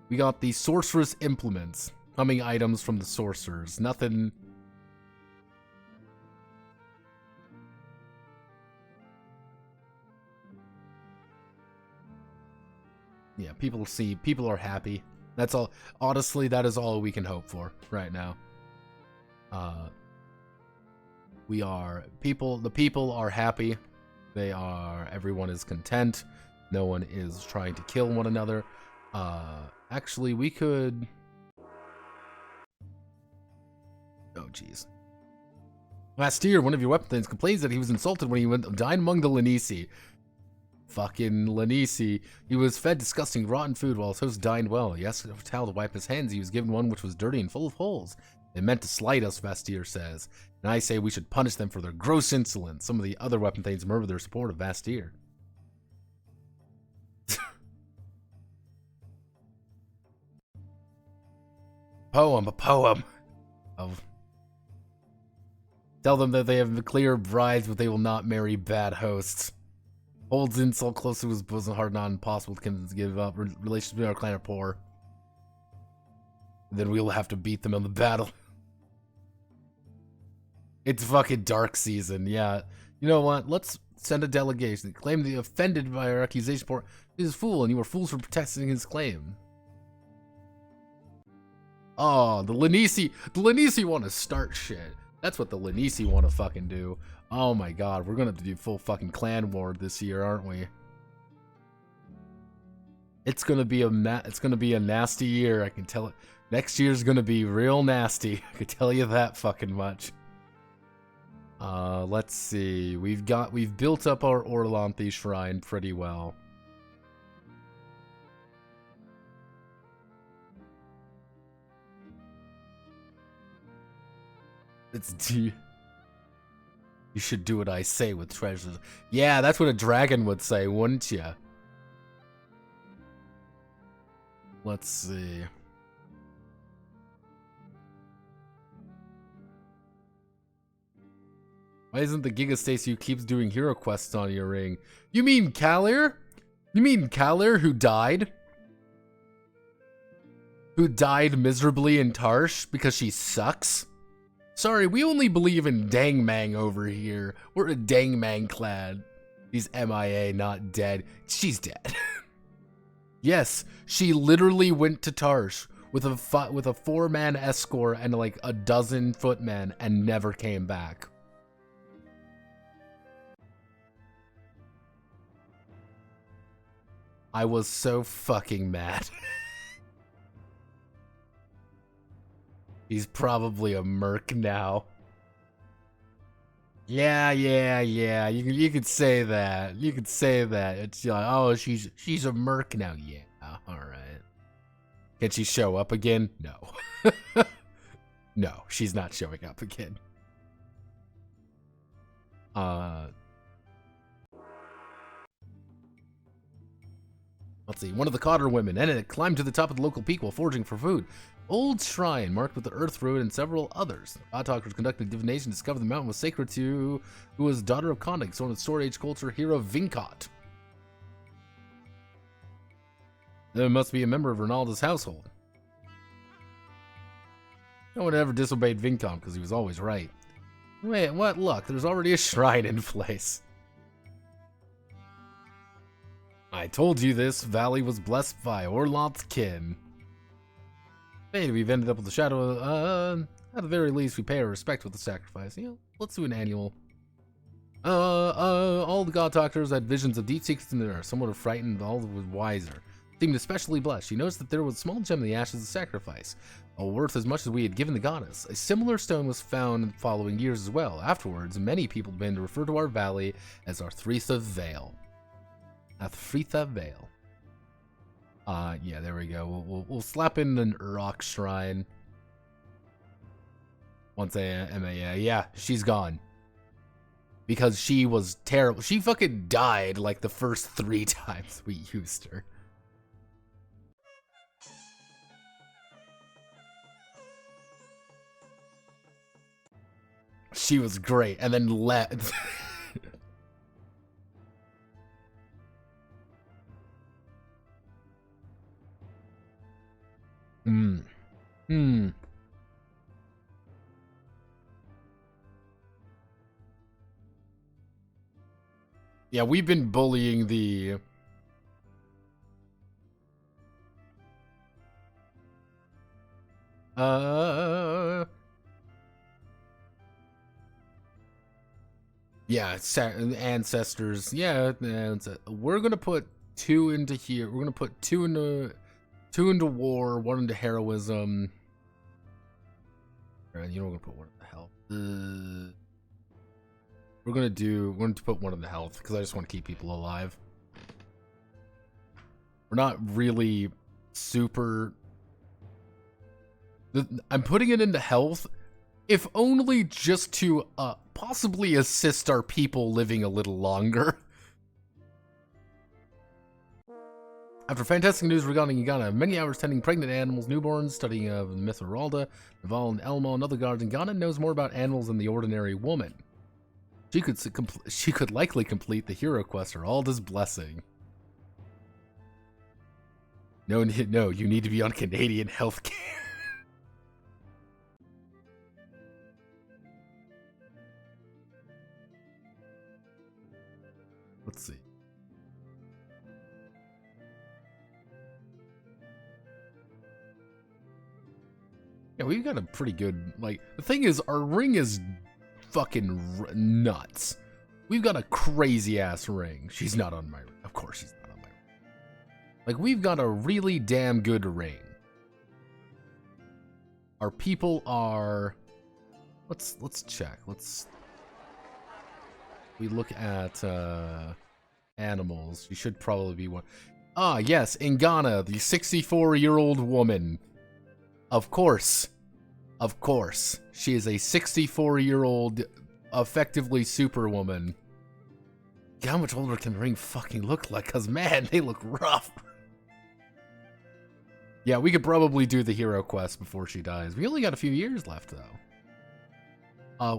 We got the sorceress implements. Coming items from the sorcerers. Nothing. Yeah, people are happy. That's all. Honestly, that is all we can hope for right now. The people are happy. Everyone is content. No one is trying to kill one another. Actually, we could... Oh, jeez. Last year, one of your weapon things complains that he was insulted when he dined among the Lanisi. Fucking Lanisi. He was fed disgusting rotten food while his host dined well. He asked a towel to wipe his hands. He was given one which was dirty and full of holes. They meant to slight us, Vastir says. And I say we should punish them for their gross insolence. Some of the other weapon things murmur their support of Vastir. A poem. Tell them that they have clear brides, but they will not marry bad hosts. Holds insult close to his bosom, hard, not impossible to give up. Relations between our clan are poor. Then we'll have to beat them in the battle. It's fucking dark season, yeah. You know what? Let's send a delegation. Claim the offended by our accusation for he's a fool, and you were fools for protesting his claim. Oh, the Lanisi want to start shit. That's what the Lanisi want to fucking do. Oh my god, we're gonna have to do full fucking clan war this year, aren't we? It's gonna be a nasty year, I can tell it. Next year's gonna be real nasty. I can tell you that fucking much. Let's see. We've built up our Orlundi shrine pretty well. You should do what I say with treasures. Yeah, that's what a dragon would say, wouldn't you? Let's see. Why isn't the Giga Stacy who keeps doing hero quests on your ring? You mean Kalir? You mean Kalir who died? Who died miserably in Tarsh because she sucks? Sorry, we only believe in Dangmang over here. We're a Dangmang clan. She's MIA, not dead. She's dead. Yes, she literally went to Tarsh with a 4-man escort and like a dozen footmen and never came back. I was so fucking mad. He's probably a merc now. Yeah. You could say that. You could say that. It's like, oh, she's a merc now. Yeah, all right. Can she show up again? No. No, she's not showing up again. Let's see. One of the Cotter women, and it climbed to the top of the local peak while foraging for food. Old shrine marked with the earth ruin and several others. God talkers conducted divination to discover the mountain was sacred to who was daughter of Kondig, son of Sword Age culture hero Vinkot. There must be a member of Ronaldo's household. No one ever disobeyed Vinkot because he was always right. Wait, what luck? There's already a shrine in place. I told you this valley was blessed by Orlot's kin. Hey, we've ended up with the shadow. At the very least, we pay our respect with the sacrifice. You know, let's do an annual. All the god doctors had visions of deep secrets in the earth. Somewhat frightened, all was wiser. Seemed especially blessed. She noticed that there was a small gem in the ashes of sacrifice, all worth as much as we had given the goddess. A similar stone was found in the following years as well. Afterwards, many people began to refer to our valley as Arthretha Vale. Arthretha Vale. Yeah, there we go. We'll slap in an rock shrine. Once MAA. Yeah, she's gone. Because she was terrible. She fucking died like the first 3 times we used her. She was great, and then left. Yeah, we've been bullying the... Yeah, ancestors. Yeah, we're gonna put 2 into here. We're gonna put 2 into war, 1 into heroism. Alright, you know, we're gonna put 1 into health. We're going to put 1 in the health, because I just want to keep people alive. We're not really super... I'm putting it into health, if only just to possibly assist our people living a little longer. After fantastic news regarding Ghana, many hours tending pregnant animals, newborns, studying of the myth of Ralda, Naval and Elmo, and other gods in Ghana knows more about animals than the ordinary woman. She could likely complete the hero quest or Alda's blessing. No, you need to be on Canadian healthcare. Let's see. Yeah, we've got a pretty good, like, the thing is, our ring is fucking nuts. We've got a crazy ass ring. She's not on my ring. Of course she's not on my ring. Like, we've got a really damn good ring. Our people are... Let's check. We look at animals. You should probably be one. Ah, yes, in Ghana, the 64-year-old woman. Of course. Of course. She is a 64-year-old, effectively superwoman. How much older can the ring fucking look like? Because, man, they look rough. Yeah, we could probably do the hero quest before she dies. We only got a few years left, though.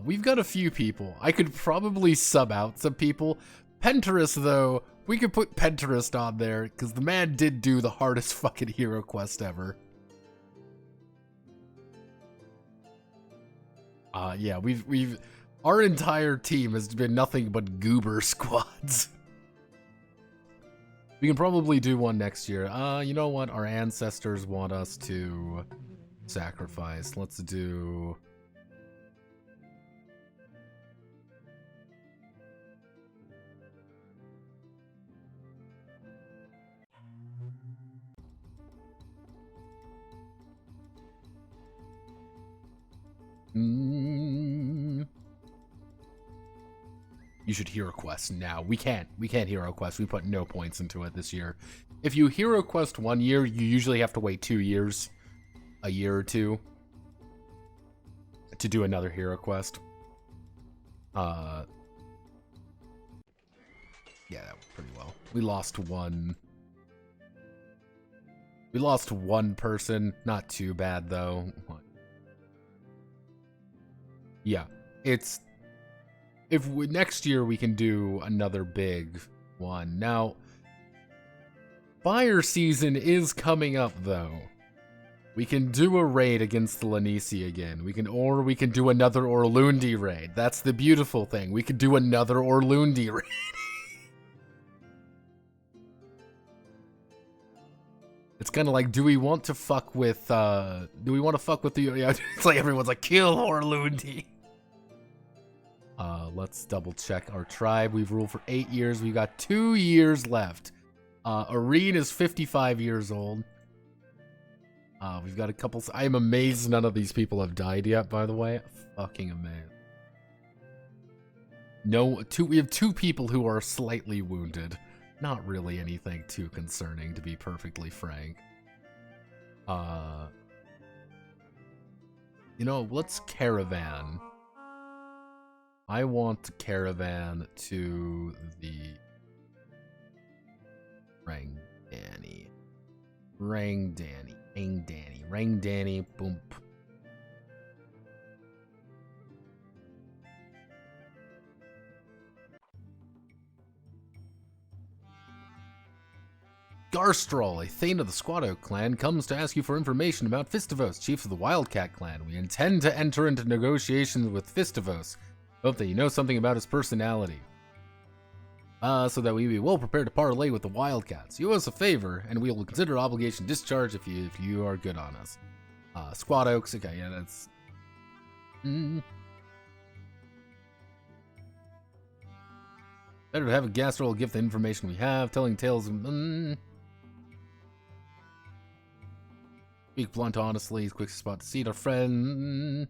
We've got a few people. I could probably sub out some people. Pentarist, though, we could put Pentarist on there, because the man did do the hardest fucking hero quest ever. Yeah, our entire team has been nothing but goober squads. We can probably do one next year. You know what? Our ancestors want us to sacrifice. Let's do... You should hero quest now. We can't hero quest. We put no points into it this year. If you hero quest 1 year, you usually have to wait 2 years, a year or 2, to do another hero quest. Yeah, that went pretty well. We lost one. We lost one person. Not too bad though. Yeah, it's... If next year we can do another big one. Now, fire season is coming up though. We can do a raid against the Lanisi again. We can do another Orlundi raid. That's the beautiful thing. We could do another Orlundi raid. It's kind of like, do we want to fuck with the, yeah, it's like everyone's like, kill Orlundi. Let's double check our tribe. We've ruled for 8 years. We've got 2 years left. Irene is 55 years old. We've got a couple. I am amazed none of these people have died yet, by the way. Fucking amazed. We have 2 people who are slightly wounded. Not really anything too concerning, to be perfectly frank. You know, let's caravan. I want to caravan to the Rangdani. Rangdani, boom. Garstrol, a Thane of the Squatto clan, comes to ask you for information about Fistivos, chief of the Wildcat clan. We intend to enter into negotiations with Fistivos. Hope that you know something about his personality. So that we be well prepared to parlay with the Wildcats. You owe us a favor, and we will consider obligation discharge if you are good on us. Squat Oaks, okay, yeah, that's... Better to have a Gastrol give the information we have, telling tales of... Speak blunt honestly, quick spot to seat our friend...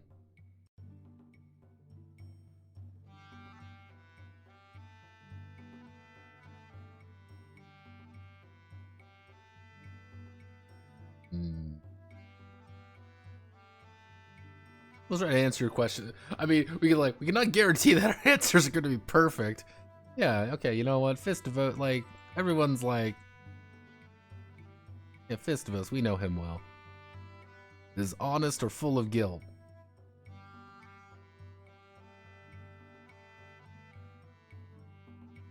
We'll try to answer your question. I mean, we cannot guarantee that our answers are going to be perfect. Yeah, okay, you know what? Fistivos, like, everyone's like... Yeah, Fistivos, we know him well. Is honest or full of guilt?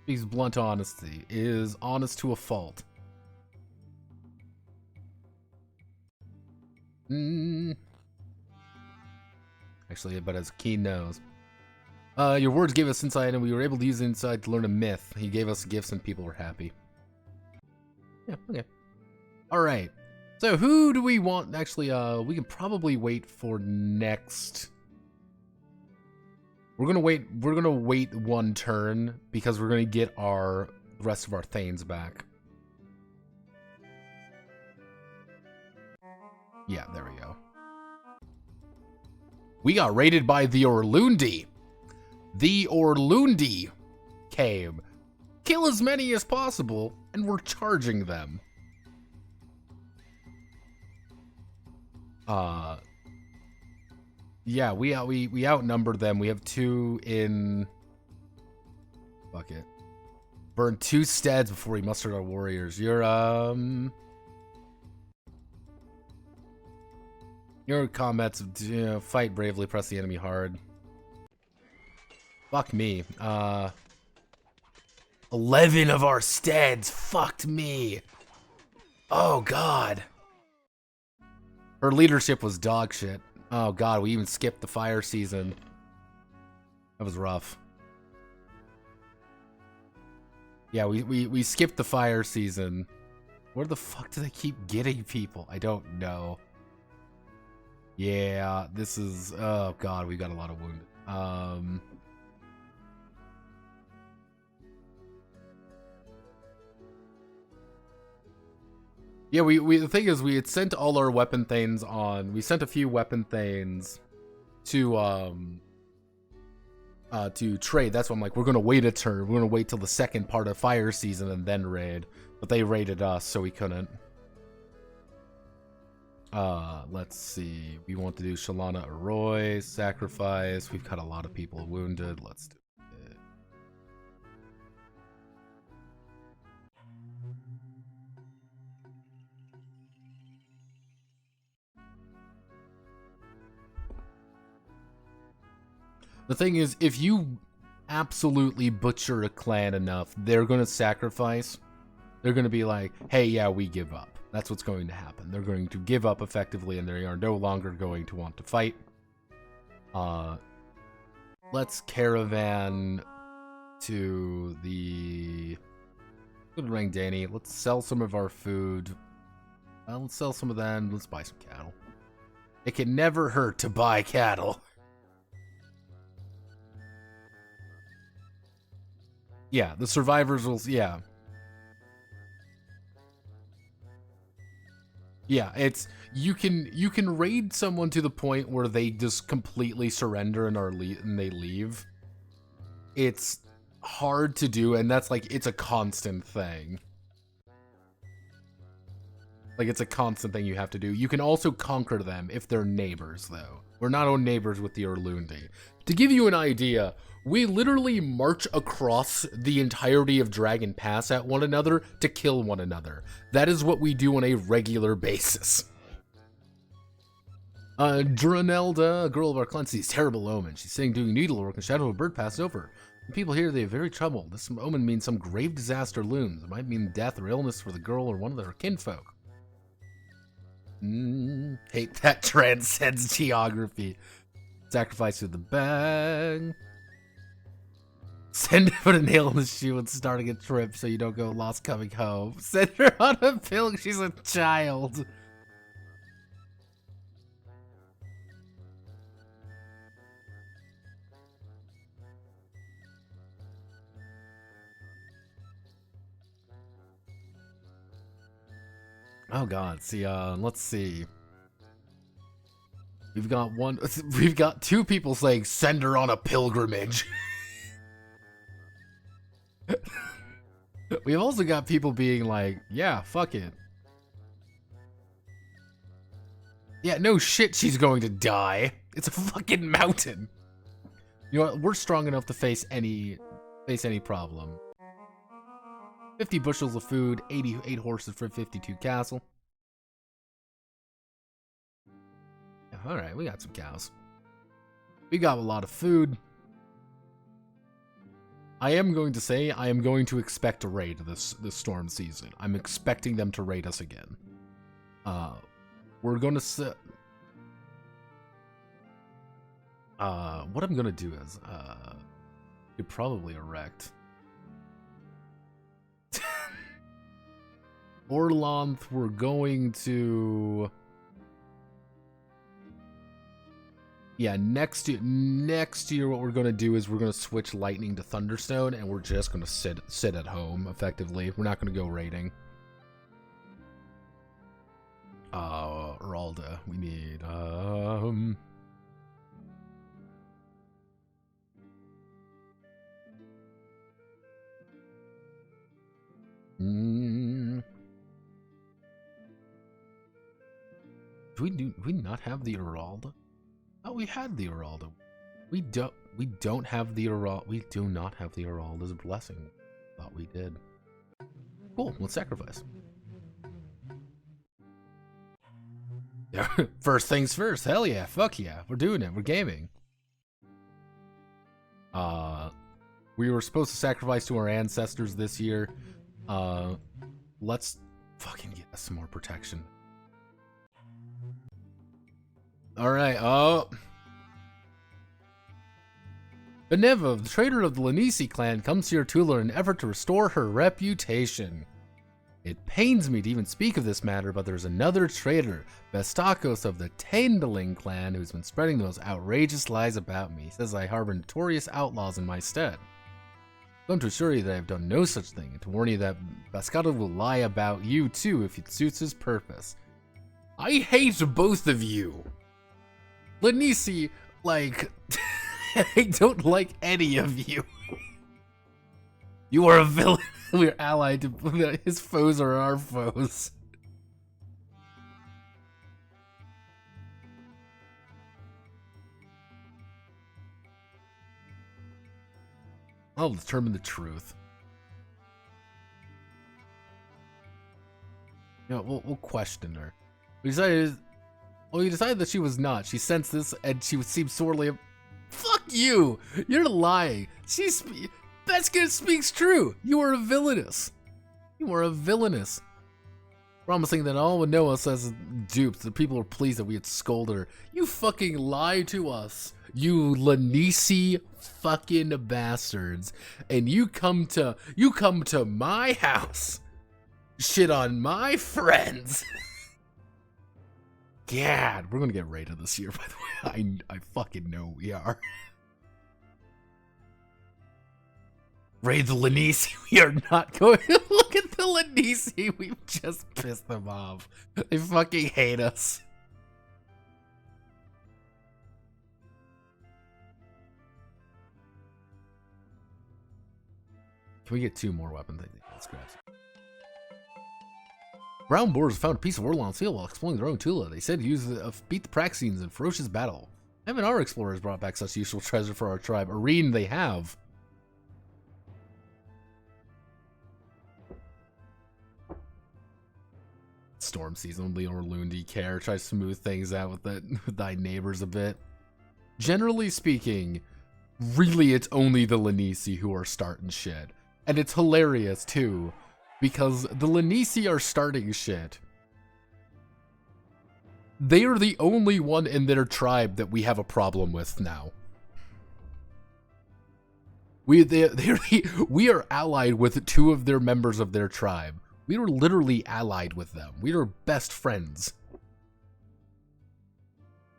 Speaks blunt honesty. Is honest to a fault. Actually, but as Keen knows. Your words gave us insight, and we were able to use insight to learn a myth. He gave us gifts, and people were happy. Yeah, okay. Alright. So, who do we want? Actually, we can probably wait for next... We're gonna wait 1 turn, because we're gonna get the rest of our Thanes back. Yeah, there we go. We got raided by the Orlundi. The Orlundi came. Kill as many as possible, and we're charging them. Yeah, we outnumbered them. We have 2 in... Fuck it. Burned 2 steads before we mustered our warriors. Your comments, fight bravely, press the enemy hard. Fuck me. 11 of our steads fucked me. Oh, God. Her leadership was dog shit. Oh, God, we even skipped the fire season. That was rough. Yeah, we skipped the fire season. Where the fuck do they keep getting people? I don't know. Yeah, this is... Oh, God, we got a lot of wounded. Yeah, the thing is, we had sent all our weapon thanes on... We sent a few weapon thanes to trade. That's why I'm like, we're gonna wait a turn. We're gonna wait till the second part of fire season and then raid. But they raided us, so we couldn't. Let's see. We want to do Shalana Arroy, sacrifice. We've got a lot of people wounded. Let's do it. The thing is, if you absolutely butcher a clan enough, they're gonna sacrifice. They're gonna be like, hey, yeah, we give up. That's what's going to happen. They're going to give up effectively, and they are no longer going to want to fight. Let's caravan to the... Good ring, Danny. Let's sell some of our food. Let's sell some of that and let's buy some cattle. It can never hurt to buy cattle. Yeah, the survivors will, yeah. Yeah, it's, you can raid someone to the point where they just completely surrender and and they leave. It's hard to do, and that's like, it's a constant thing. Like, it's a constant thing you have to do. You can also conquer them if they're neighbors, though. We're not on neighbors with the Orlundi. To give you an idea, we literally march across the entirety of Dragon Pass at one another to kill one another. That is what we do on a regular basis. Dranelda, a girl of our clan, sees terrible omen. She's sitting doing needlework and shadow of a bird passed over. The people here, they are very troubled. This omen means some grave disaster looms. It might mean death or illness for the girl or one of their kinfolk. Hate that transcends geography. Sacrifice to the bag. Send her a nail in the shoe and starting a trip so you don't go lost coming home. Send her on a pill, she's a child. Oh god, see, let's see. We've got two people saying send her on a pilgrimage. We've also got people being like, yeah, fuck it. Yeah, no shit she's going to die. It's a fucking mountain. You know what, we're strong enough to face any problem. 50 bushels of food, 88 horses for 52 castle. Yeah, alright, we got some cows. We got a lot of food. I am going to say I am going to expect a raid this storm season. I'm expecting them to raid us again. We're gonna set. What I'm gonna do is could probably erect. Orlundi, we're going to. Yeah, next year what we're going to do is we're going to switch lightning to thunderstone and we're just going to sit at home effectively. We're not going to go raiding. Oralda, we need do we not have the Oralda? Oh, we had the Oralda. We don't have the Oralda. We do not have the Oralda's blessing. Thought we did. Cool, let's sacrifice. Yeah, first things first. Hell yeah, fuck yeah. We're doing it. We're gaming. We were supposed to sacrifice to our ancestors this year. Let's fucking get us some more protection. Alright, Beneva, the traitor of the Lanisi clan, comes to your Tula in an effort to restore her reputation. It pains me to even speak of this matter, but there's another traitor, Bestakos of the Tandling clan, who's been spreading the most outrageous lies about me. He says I harbor notorious outlaws in my stead. I'm going to assure you that I have done no such thing, and to warn you that Bascado will lie about you too if it suits his purpose. I hate both of you! Lanisi, like, I don't like any of you. You are a villain. We're allied to his foes are our foes. I'll determine the truth. You know, we'll question her. We decided that she was not. She sensed this and she would seem sorely. Fuck you! You're lying. Beska speaks true. You are a villainous. You are a villainous. Promising that all would know us as dupes. The people were pleased that we had scolded her. You fucking lie to us. You Lanisi fucking bastards. And you come to my house. Shit on my friends. God, we're gonna get raided this year, by the way. I fucking know we are. Raid the Lanisi. We are not going to look at the Lanisi. We've just pissed them off. They fucking hate us. Can we get 2 more weapons? Let's grab some. Brown Boars found a piece of Orlundi seal while exploring their own Tula. They said to use beat the Praxians in ferocious battle. Haven't our explorers brought back such useful treasure for our tribe? Arene, they have. Storm season, the Orlundi care. Try to smooth things out with thy neighbors a bit. Generally speaking, really it's only the Lanisi who are starting shit. And it's hilarious too, because the Lanisi are starting shit. They are the only one in their tribe that we have a problem with now. We are allied with 2 of their members of their tribe. We were literally allied with them. We were best friends.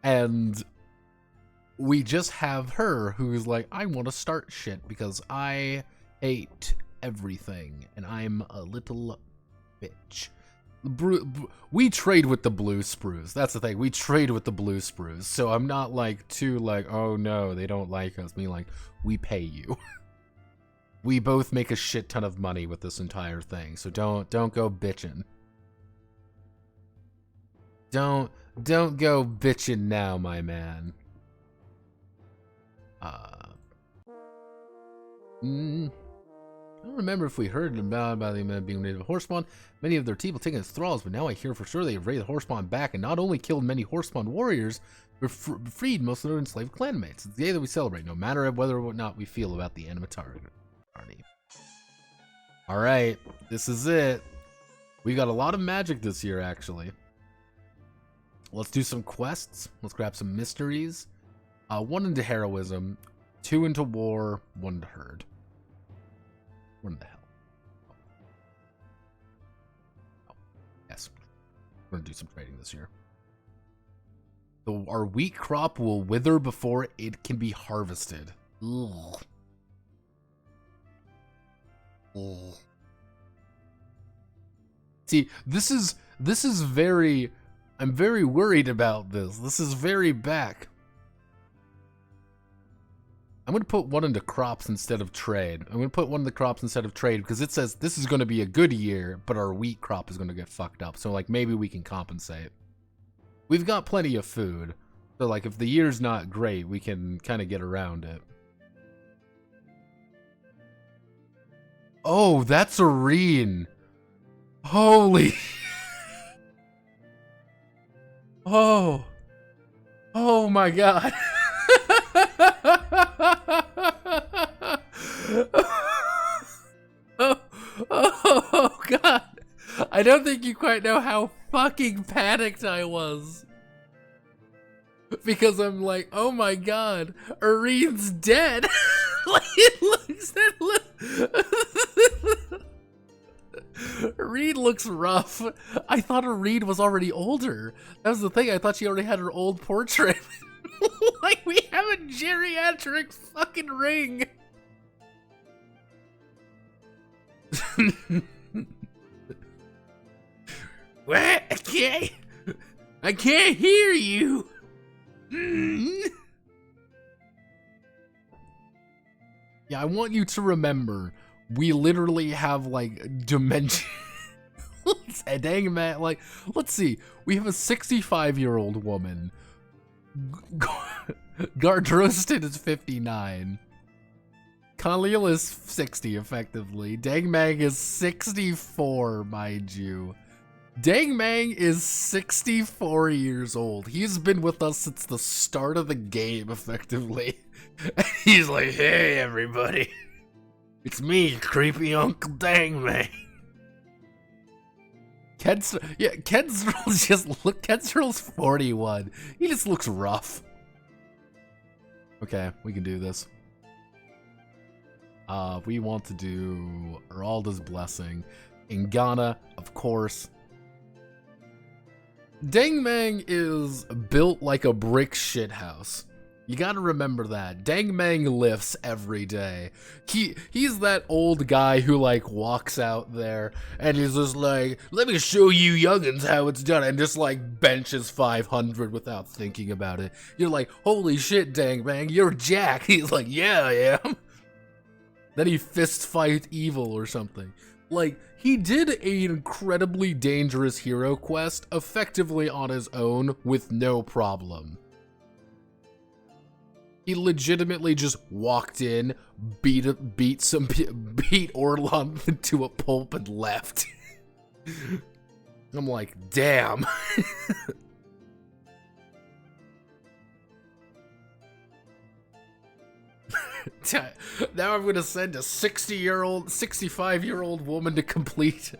And we just have her who's like, I want to start shit because I hate everything and I'm a little bitch. We trade with the blue sprues. That's the thing. We trade with the blue sprues. So I'm not like too like, oh no, they don't like us. Me like, we pay you. We both make a shit ton of money with this entire thing, so don't go bitching. Don't go bitching now, my man. I don't remember if we heard about the men being native of Horsepawn. Many of their people taken as thralls, but now I hear for sure they have raided Horsepawn back and not only killed many Horsepawn warriors, but freed most of their enslaved clanmates. It's the day that we celebrate, no matter whether or not we feel about the Animatari. Alright, this is it. We got a lot of magic this year, actually. Let's do some quests. Let's grab some mysteries. 1 into heroism, 2 into war, 1 into herd. What in the hell? Oh, yes. We're gonna do some trading this year. Our wheat crop will wither before it can be harvested. Ugh. See, this is very, I'm very worried about this. This is very back. I'm going to put 1 into crops instead of trade. I'm going to put 1 into crops instead of trade because it says this is going to be a good year, but our wheat crop is going to get fucked up. So like maybe we can compensate. We've got plenty of food. So like if the year's not great, we can kind of get around it. Oh, that's Arene. Holy. Oh. Oh my god. Oh god. I don't think you quite know how fucking panicked I was. Because I'm like, oh my god, Arene's dead. Like it looks Arene looks rough. I thought Arene was already older. That was the thing. I thought she already had her old portrait. Like we have a geriatric fucking ring. What? I can't hear you. Yeah, I want you to remember, we literally have like dimension. Dang man, like, let's see. We have a 65-year-old woman. Gardrostin is 59. Khalil is 60, effectively. Dangmang is 64, mind you. Dangmang is 64 years old. He's been with us since the start of the game, effectively. He's like, hey, everybody. It's me, creepy Uncle Dangmang. Kenstrel's just look. Kenstrel's 41. He just looks rough. Okay, we can do this. We want to do Eralda's Blessing. In Ghana, of course. Dangmang is built like a brick shithouse. You gotta remember that. Dangmang lifts every day. He's that old guy who like walks out there and he's just like, let me show you youngins how it's done, and just like benches 500 without thinking about it. You're like, holy shit, Dangmang, you're Jack. He's like, yeah, I am. Then he fist fight evil or something. Like, he did an incredibly dangerous hero quest effectively on his own with no problem. He legitimately just walked in, beat Orlundi to a pulp and left. I'm like, damn. Now I'm gonna send a 65-year-old woman to complete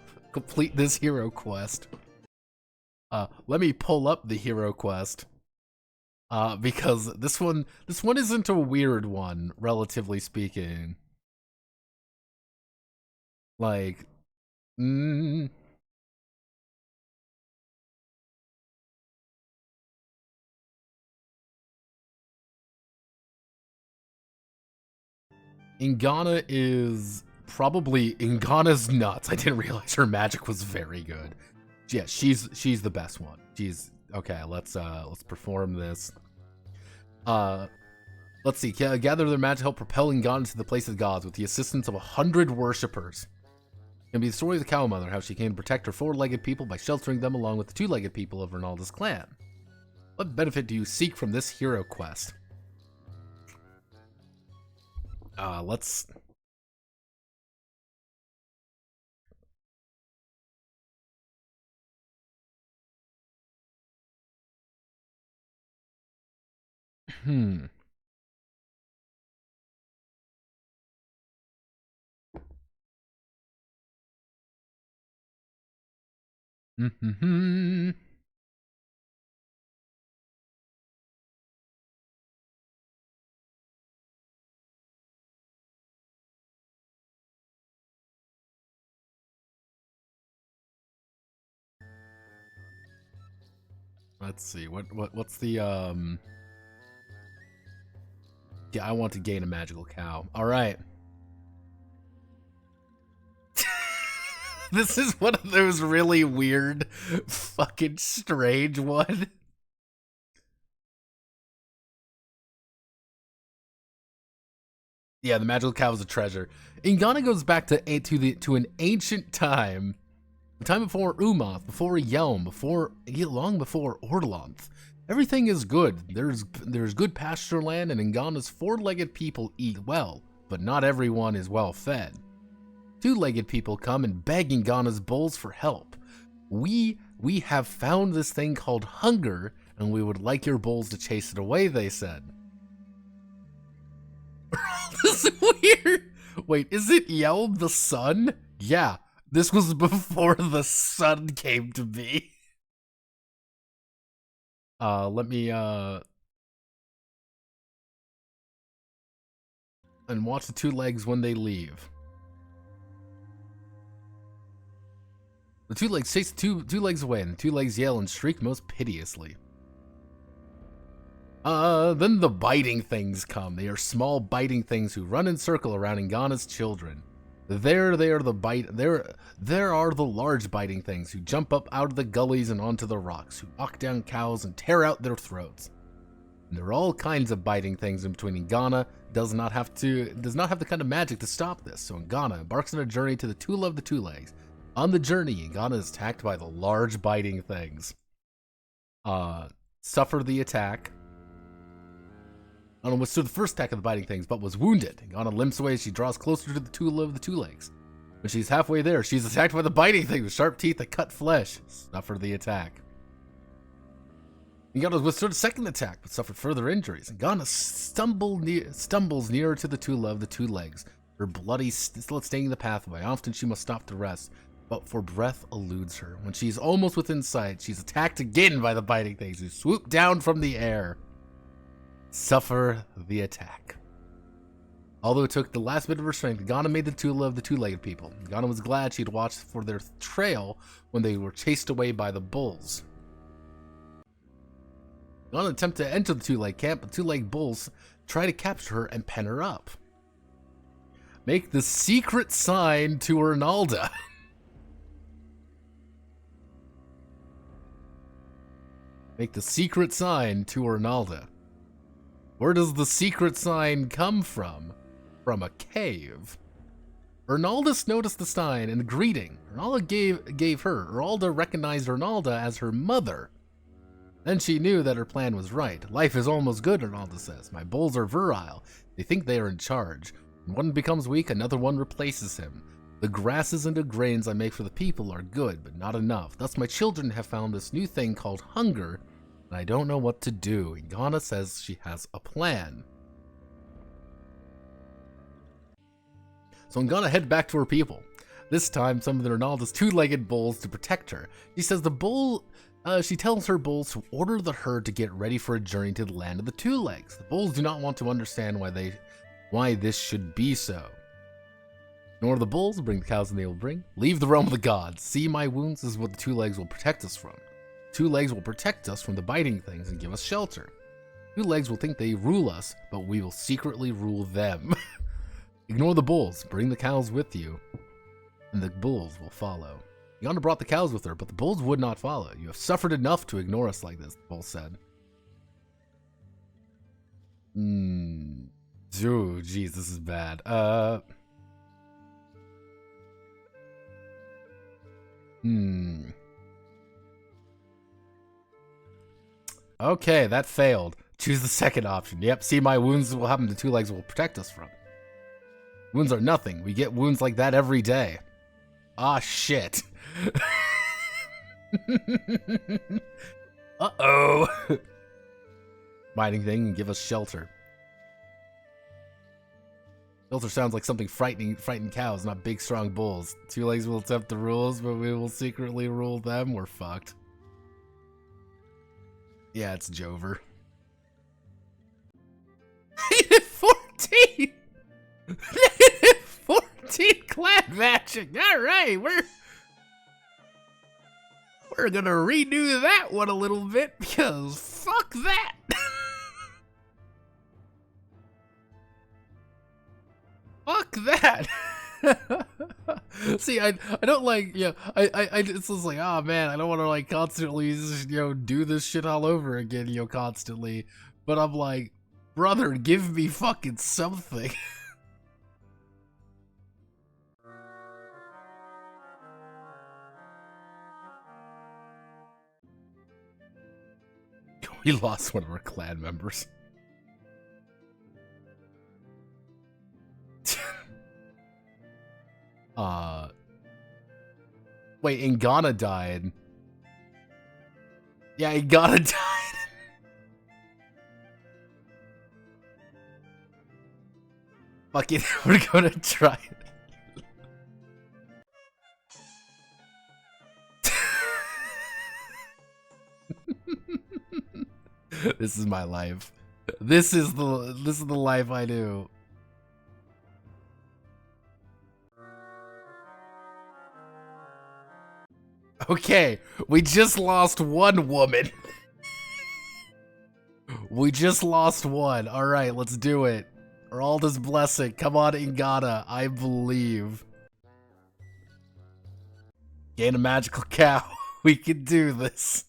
this hero quest. Let me pull up the hero quest. Because this one isn't a weird one, relatively speaking. Like, Ingana's nuts. I didn't realize her magic was very good. Yeah, she's the best one. She's okay. Let's perform this. Let's see. Gather their magic to help propel Ingana to the place of gods with the assistance of 100 worshippers. It's gonna be the story of the Cow Mother, how she came to protect her four-legged people by sheltering them along with the two-legged people of Ronaldo's clan. What benefit do you seek from this hero quest? Let's... Let's see. What's the Yeah, I want to gain a magical cow. All right. This is one of those really weird, fucking strange one. Yeah, the magical cow is a treasure. Ingana goes back to an ancient time. The time before Umath, before Yelm, long before Orlundi. Everything is good. There's good pasture land, and Ingana's four-legged people eat well, but not everyone is well fed. Two-legged people come and beg Ingana's bulls for help. We have found this thing called hunger, and we would like your bulls to chase it away, they said. This is weird. Wait, is it Yelm the sun? Yeah. This was before the sun came to be. Let me, and watch the two legs when they leave. The two legs chase two legs away, and the two legs yell and shriek most piteously. Then the biting things come. They are small biting things who run in circle around Ingana's children. There are the large biting things who jump up out of the gullies and onto the rocks, who knock down cows and tear out their throats. And there are all kinds of biting things in between. Ingana does not have the kind of magic to stop this, so Ingana embarks on a journey to the Tula of the Two Legs. On the journey, Ingana is attacked by the large biting things. Suffer the attack. Ingana withstood the first attack of the biting things, but was wounded. Ingana limps away as she draws closer to the Tula of the Two Legs. When she's halfway there, she's attacked by the biting thing with sharp teeth that cut flesh. Suffer the attack. Ingana withstood a second attack, but suffered further injuries. Ingana stumbles nearer to the Tula of the Two Legs, her bloody still staining the pathway. Often she must stop to rest, but for breath eludes her. When she's almost within sight, she's attacked again by the biting things, who swoop down from the air. Suffer the attack. Although it took the last bit of her strength, Ingana made the Tula of the two-legged people. Ingana was glad she'd watched for their trail when they were chased away by the bulls. On an attempt to enter the two-leg camp, the two-leg bulls try to capture her and pen her up. Make the secret sign to Orlunda. Make the secret sign to Orlunda. Where does the secret sign come from? From a cave. Orlunda noticed the sign and the greeting. Orlunda gave her. Orlunda recognized Orlunda as her mother. Then she knew that her plan was right. Life is almost good, Orlunda says. My bulls are virile. They think they are in charge. When one becomes weak, another one replaces him. The grasses and the grains I make for the people are good, but not enough. Thus my children have found this new thing called hunger, and I don't know what to do. Ingana says she has a plan. So Ingana head back to her people. This time, some of Orlunda's two-legged bulls to protect her. She says she tells her bulls to order the herd to get ready for a journey to the land of the two legs. The bulls do not want to understand why this should be so. Nor the bulls, bring the cows and they will bring. Leave the realm of the gods. See my wounds is what the two legs will protect us from. Two legs will protect us from the biting things and give us shelter. Two legs will think they rule us, but we will secretly rule them. Ignore the bulls, bring the cows with you, and the bulls will follow. Yonda brought the cows with her, but the bulls would not follow. You have suffered enough to ignore us like this, the bull said. Oh, jeez, this is bad. Okay, that failed. Choose the second option. Yep, see my wounds will happen. The two legs will protect us from. Wounds are nothing. We get wounds like that every day. Ah, shit. Uh-oh. Biting thing and give us shelter. Shelter sounds like something frightened cows, not big, strong bulls. Two legs will attempt the rules, but we will secretly rule them. We're fucked. Yeah, it's Jover. 14! 14 clan matching! Alright, we're gonna redo that one a little bit, because fuck that! Fuck that! See, I don't like, it's just like, oh man, I don't want to like constantly just, do this shit all over again, constantly. But I'm like, brother, give me fucking something. We lost one of our clan members. Wait, Ingana died. Yeah, Ingana died. Fuck it, we're gonna try it. This is my life. This is the life I do. Okay, we just lost one woman. We just lost one. Alright, let's do it. Orlunda's blessing. Come on, Ingana. I believe. Gain a magical cow. We can do this.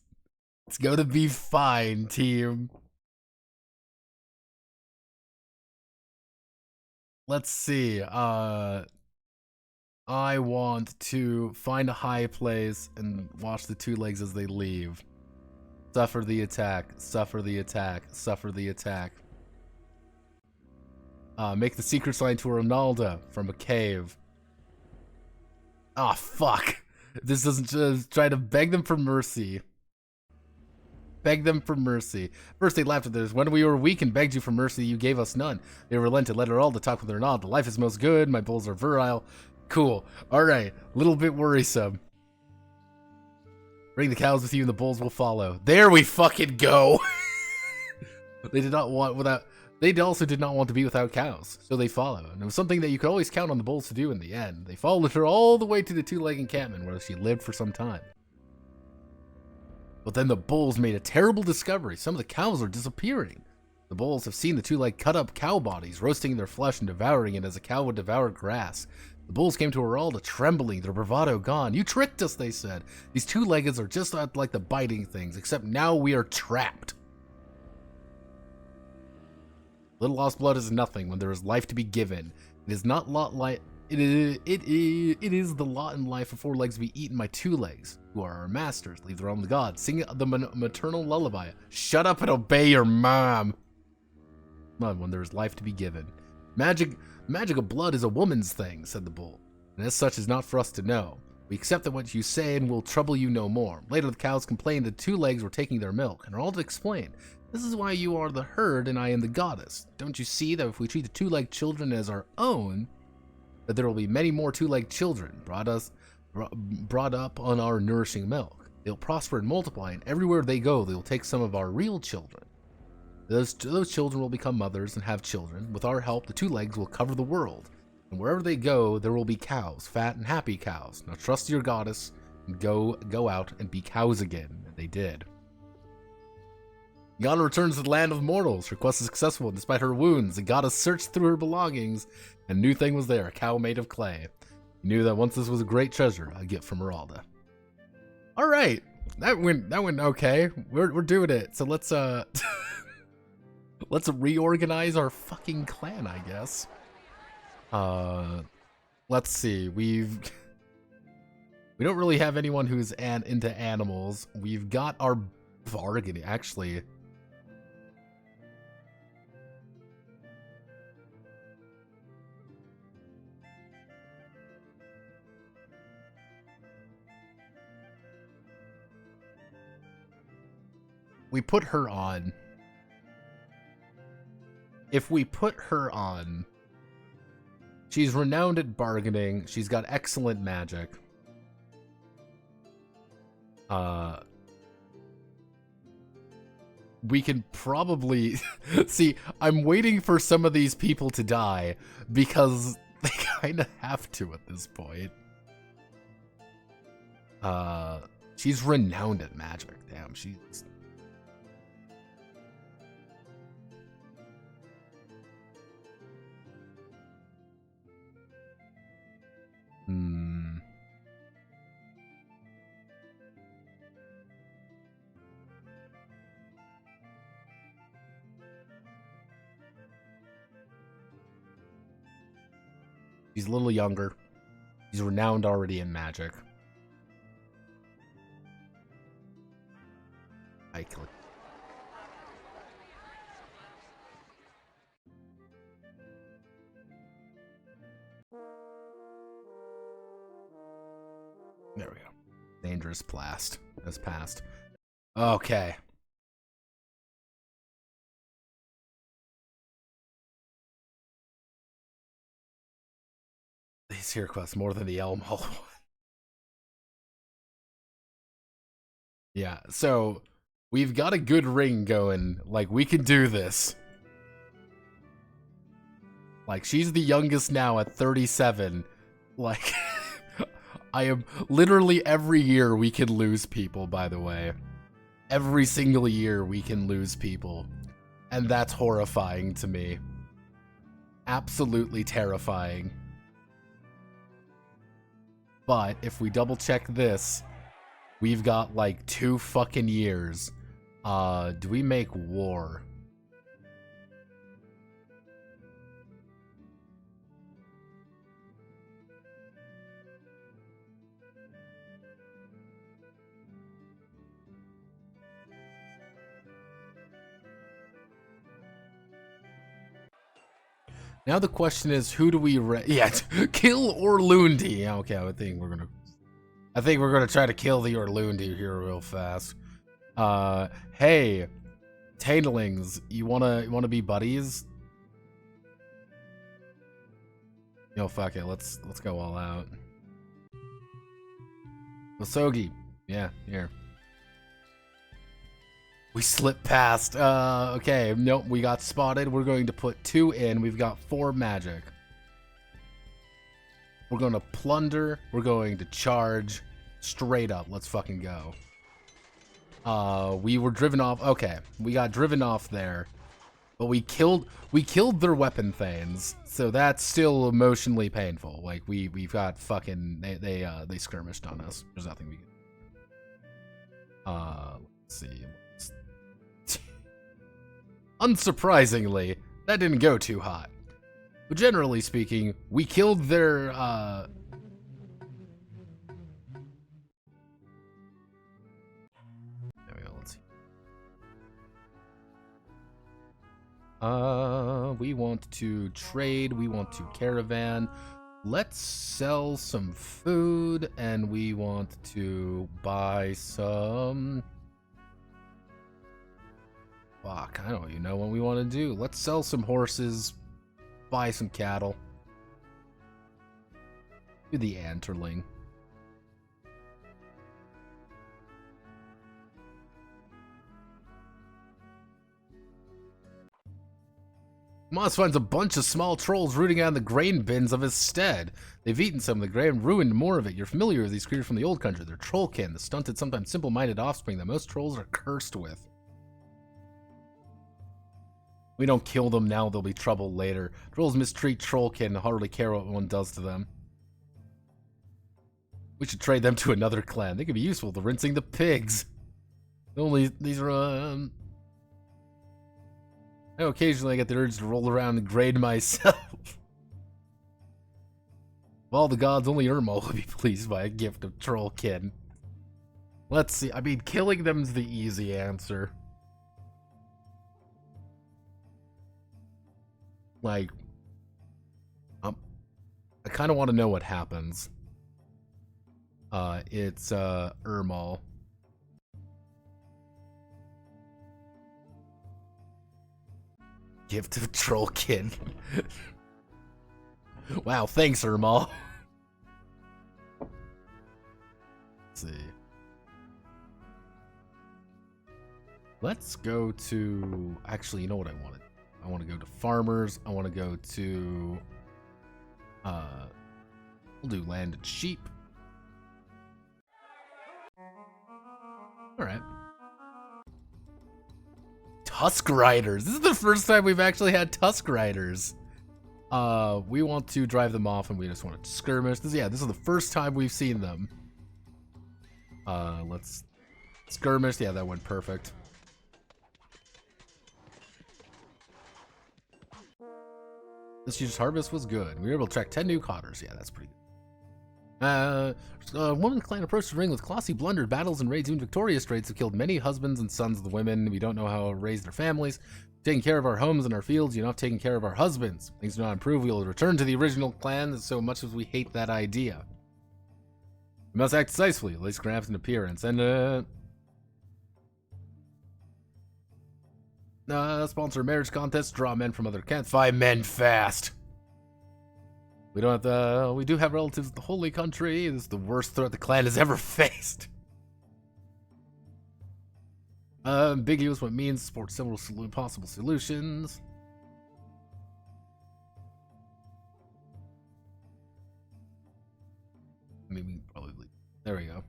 It's gonna be fine, team. Let's see. I want to find a high place and watch the two legs as they leave. Suffer the attack. Suffer the attack. Suffer the attack. Make the secret sign to Orlunda from a cave. Ah, fuck. This doesn't just try to beg them for mercy. Beg them for mercy. First they laughed at this. When we were weak and begged you for mercy, you gave us none. They relented. Let Orlunda talk with Orlunda. Life is most good. My bulls are virile. Cool. Alright. Little bit worrisome. Bring the cows with you and the bulls will follow. There we fucking go. They also did not want to be without cows, so they followed. And it was something that you could always count on the bulls to do in the end. They followed her all the way to the two-leg encampment where she lived for some time. But then the bulls made a terrible discovery. Some of the cows are disappearing. The bulls have seen the two-legged cut-up cow bodies, roasting their flesh and devouring it as a cow would devour grass. The bulls came to Oralda, trembling, their bravado gone. You tricked us, they said. These two-leggeds are just like the biting things, except now we are trapped. Little lost blood is nothing when there is life to be given. It is not lot like it is the lot in life for four legs to be eaten by two legs, who are our masters. Leave their own to God. Sing the maternal lullaby. Shut up and obey your mom. When there is life to be given. Magic of blood is a woman's thing, said the bull, and as such is not for us to know. We accept that what you say and will trouble you no more. Later the cows complained that two legs were taking their milk, and Oralda explained, this is why you are the herd and I am the goddess. Don't you see that if we treat the two-legged children as our own, that there will be many more two-legged children brought up on our nourishing milk. They'll prosper and multiply, and everywhere they go, they will take some of our real children. Those children will become mothers and have children. With our help, the two legs will cover the world. And wherever they go, there will be cows, fat and happy cows. Now trust your goddess and go out and be cows again. And they did. Yana returns to the land of mortals. Her quest is successful, and despite her wounds, the goddess searched through her belongings, and a new thing was there, a cow made of clay. He knew that once this was a great treasure, a gift from Oralda. All right, that went okay. We're doing it. So let's let's reorganize our fucking clan, I guess. Let's see. We don't really have anyone who's into animals. We've got our bargaining, actually. We put her on. If we put her on, she's renowned at bargaining. She's got excellent magic. We can probably see. I'm waiting for some of these people to die because they kind of have to at this point. She's renowned at magic. Damn, she's. He's a little younger. He's renowned already in magic. I click. There we go. Dangerous blast has passed. Okay. These here quests more than the Elm Hall one. Yeah, so we've got a good ring going. Like, we can do this. Like, she's the youngest now at 37. Like, I am literally every year we can lose people, by the way. Every single year we can lose people. And that's horrifying to me. Absolutely terrifying. But if we double check this, we've got like 2 fucking years. Do we make war? Now the question is, who do we kill Orlundi? Okay, I think we're gonna try to kill the Orlundi here real fast. Hey, Taintlings, you wanna be buddies? Yo, fuck it, let's go all out. Wasogi, yeah, here. We slipped past. Okay, nope, we got spotted. We're going to put 2 in. We've got 4 magic. We're going to plunder. We're going to charge. Straight up. Let's fucking go. We were driven off. Okay, we got driven off there, but we killed their weapon thanes, so that's still emotionally painful. Like we've got fucking they skirmished on us. There's nothing we can. Let's see. Unsurprisingly, that didn't go too hot. But generally speaking, we killed their there we go, let's see. We want to trade, we want to caravan. Let's sell some food, and we want to buy some... Fuck, I don't even know what we want to do. Let's sell some horses, buy some cattle. Do the antlerling. Moss finds a bunch of small trolls rooting out in the grain bins of his stead. They've eaten some of the grain and ruined more of it. You're familiar with these creatures from the old country. They're trollkin, the stunted, sometimes simple-minded offspring that most trolls are cursed with. We don't kill them now, there'll be trouble later. Trolls mistreat trollkin and hardly care what one does to them. We should trade them to another clan. They could be useful to rinsing the pigs. Only these are, I know occasionally I get the urge to roll around and grade myself. Of all the gods, only Irma will be pleased by a gift of trollkin. Let's see, I mean, killing them's the easy answer. Like, I kind of want to know what happens. It's, Irmal. Gift of trollkin. Wow, thanks, Irmal. Let's see. Let's go to... Actually, you know what I wanted? I want to go to farmers. I want to go to... we'll do land and sheep. Alright. Tusk Riders. This is the first time we've actually had Tusk Riders. We want to drive them off and we just want to skirmish. This is the first time we've seen them. Let's skirmish. Yeah, that went perfect. This year's harvest was good. We were able to track 10 new cotters. Yeah, that's pretty good. A woman clan approached the ring with Colossi blundered battles and raids. Even victorious trades have killed many husbands and sons of the women. We don't know how to raise their families. Taking care of our homes and our fields, you're not taking care of our husbands. Things do not improve. We will return to the original clan, so much as we hate that idea. We must act decisively, at least grabs an appearance. And, sponsor a marriage contest, draw men from other clans, 5 men fast. We don't have to, we do have relatives in the Holy Country. This is the worst threat the clan has ever faced. Ambiguous what it means, support several possible solutions. I mean, we can probably, there we go.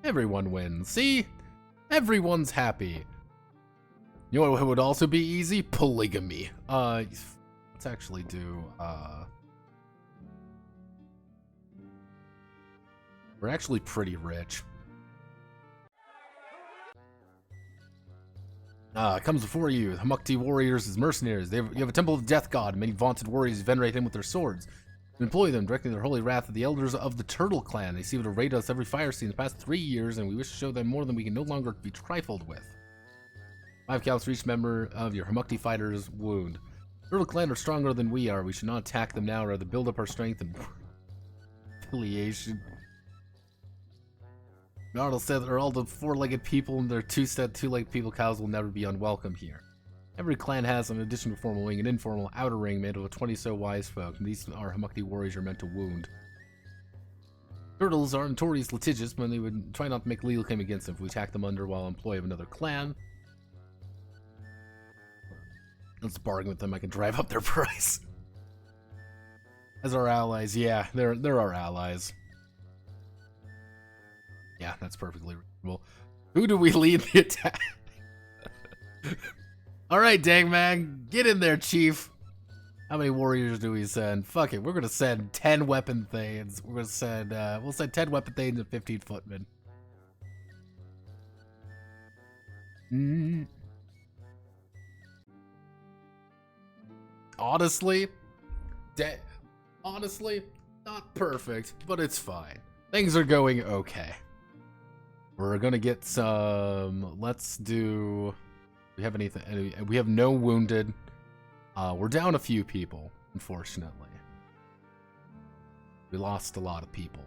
Everyone wins, see? Everyone's happy. You know what would also be easy? Polygamy. Let's actually do, we're actually pretty rich. Comes before you, the Hamukti warriors as mercenaries. You have a temple of the death god. Many vaunted warriors venerate him with their swords. You employ them, directing their holy wrath at the elders of the Turtle Clan. They seem to raid us every fire scene in the past 3 years, and we wish to show them more than we can no longer be trifled with. 5 counts for each member of your Hamukti fighters' wound. Turtle Clan are stronger than we are. We should not attack them now, rather build up our strength and affiliation. Nardal said that all the 4-legged people and their 2-legged people cows will never be unwelcome here. Every clan has, in addition to formal wing, an informal outer ring made of 20 wise folk, and these are Hamukti warriors are meant to wound. Turtles are notorious litigious, but they would try not to make legal claim against them if we attack them under while employee of another clan. Let's bargain with them. I can drive up their price. As our allies, yeah, they're our allies. Yeah, that's perfectly reasonable. Who do we lead the attack? Alright, Dangman, get in there, Chief. How many warriors do we send? Fuck it, we're gonna send 10 weapon thanes. We're gonna send, we'll send 10 weapon thanes and 15 footmen. Honestly, not perfect, but it's fine. Things are going okay. We're gonna get some, let's do, we have anything, we have no wounded. We're down a few people, unfortunately. We lost a lot of people.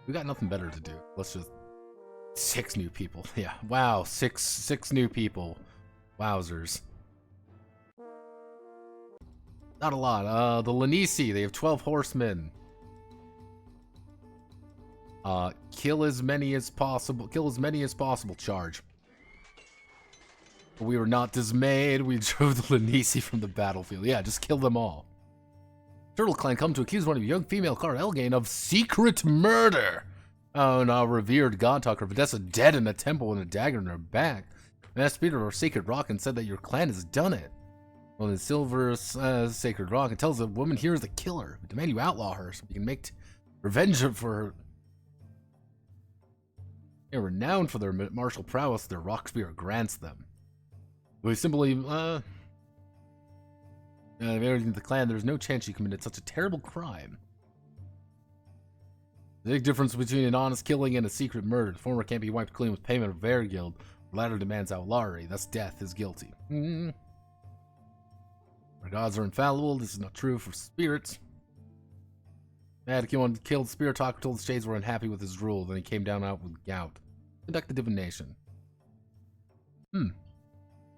We got nothing better to do. Let's just 6 new people. Yeah. Wow. Six new people. Wowzers. Not a lot. The Lanisi, they have 12 horsemen. Kill as many as possible. Kill as many as possible. Charge. We were not dismayed. We drove the Lanisi from the battlefield. Yeah, just kill them all. Turtle Clan come to accuse one of young female Car Elgane of secret murder. Oh no, revered god talker Videssa dead in a temple with a dagger in her back. And that spirit of our sacred rock and said that your clan has done it. Well, the silver sacred rock and tells the woman here is the killer. We demand you outlaw her so we can make revenge for her. They're renowned for their martial prowess. Their rock spirit grants them. We simply married the clan, there's no chance you committed such a terrible crime. The big difference between an honest killing and a secret murder. The former can't be wiped clean with payment of Guild. The latter demands outlawry, thus death is guilty. Our gods are infallible, this is not true for spirits. Mad killed Spirit Talker, told the Shades were unhappy with his rule, then he came down out with gout. Conduct a divination. You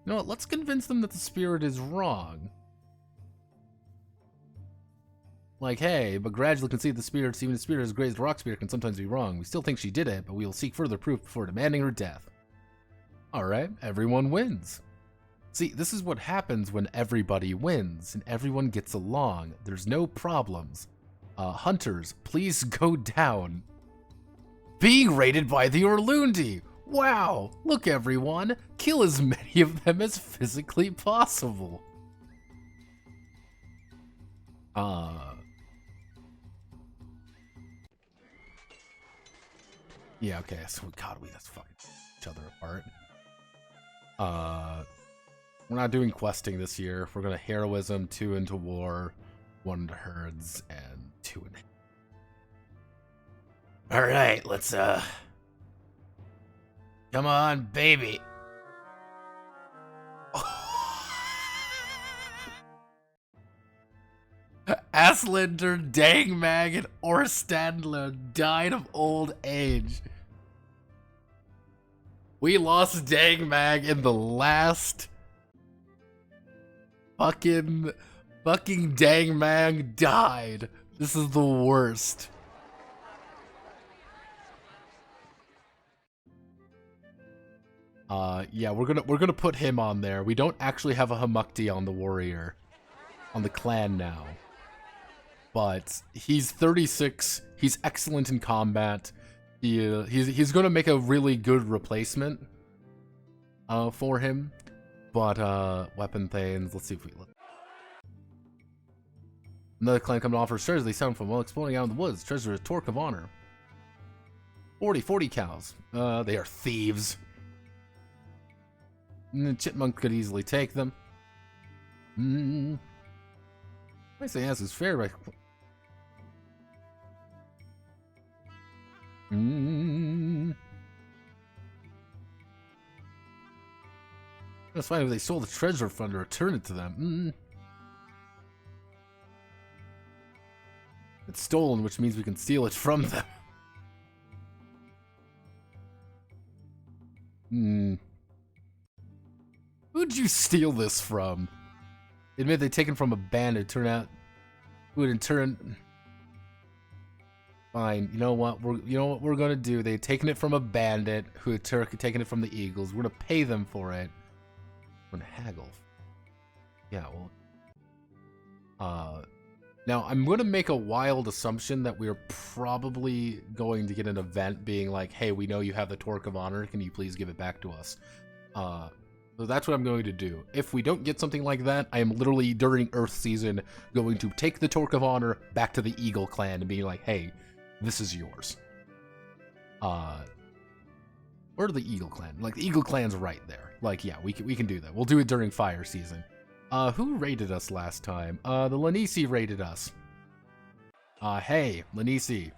know what, let's convince them that the spirit is wrong. Like, hey, but gradually concede the spirits, even a spirit as great as rock spirit can sometimes be wrong. We still think she did it, but we will seek further proof before demanding her death. Alright, everyone wins. See, this is what happens when everybody wins, and everyone gets along. There's no problems. Hunters, please go down. Being raided by the Orlundi! Wow! Look everyone, kill as many of them as physically possible. Yeah, okay, so God, we just fucking each other apart. We're not doing questing this year. We're gonna heroism, 2 into war, 1 into herds, and 2 into... Alright, let's come on, baby. Aslander, Dangmag, and Orstandler died of old age. We lost Dangmag in the last fucking Dangmag died. This is the worst. Yeah, we're gonna put him on there. We don't actually have a Hamukti on the warrior, on the clan now. But he's 36. He's excellent in combat. He's gonna make a really good replacement for him. But weapon things. Let's see if we look. Another clan come to offer treasure. They sound from while exploring out in the woods. Treasure is torque of honor. 40 cows. They are thieves. And the chipmunk could easily take them. I say yes is fair, right? That's fine if they stole the treasure fund to return it to them. It's stolen, which means we can steal it from them. Who'd you steal this from? Admit they taken from a bandit. Turn out, who would in turn. Fine. You know what we're gonna do? They've taken it from a bandit who had taken it from the Eagles. We're gonna pay them for it. When haggle. Yeah, well. Now, I'm going to make a wild assumption that we're probably going to get an event being like, hey, we know you have the Torque of Honor. Can you please give it back to us? So that's what I'm going to do. If we don't get something like that, I am literally, during Earth season, going to take the Torque of Honor back to the Eagle Clan and be like, hey, this is yours. Where are the Eagle Clan? Like, the Eagle Clan's right there. Like, yeah, we can do that. We'll do it during fire season. Who raided us last time? The Lanisi raided us. Hey, Lanisi.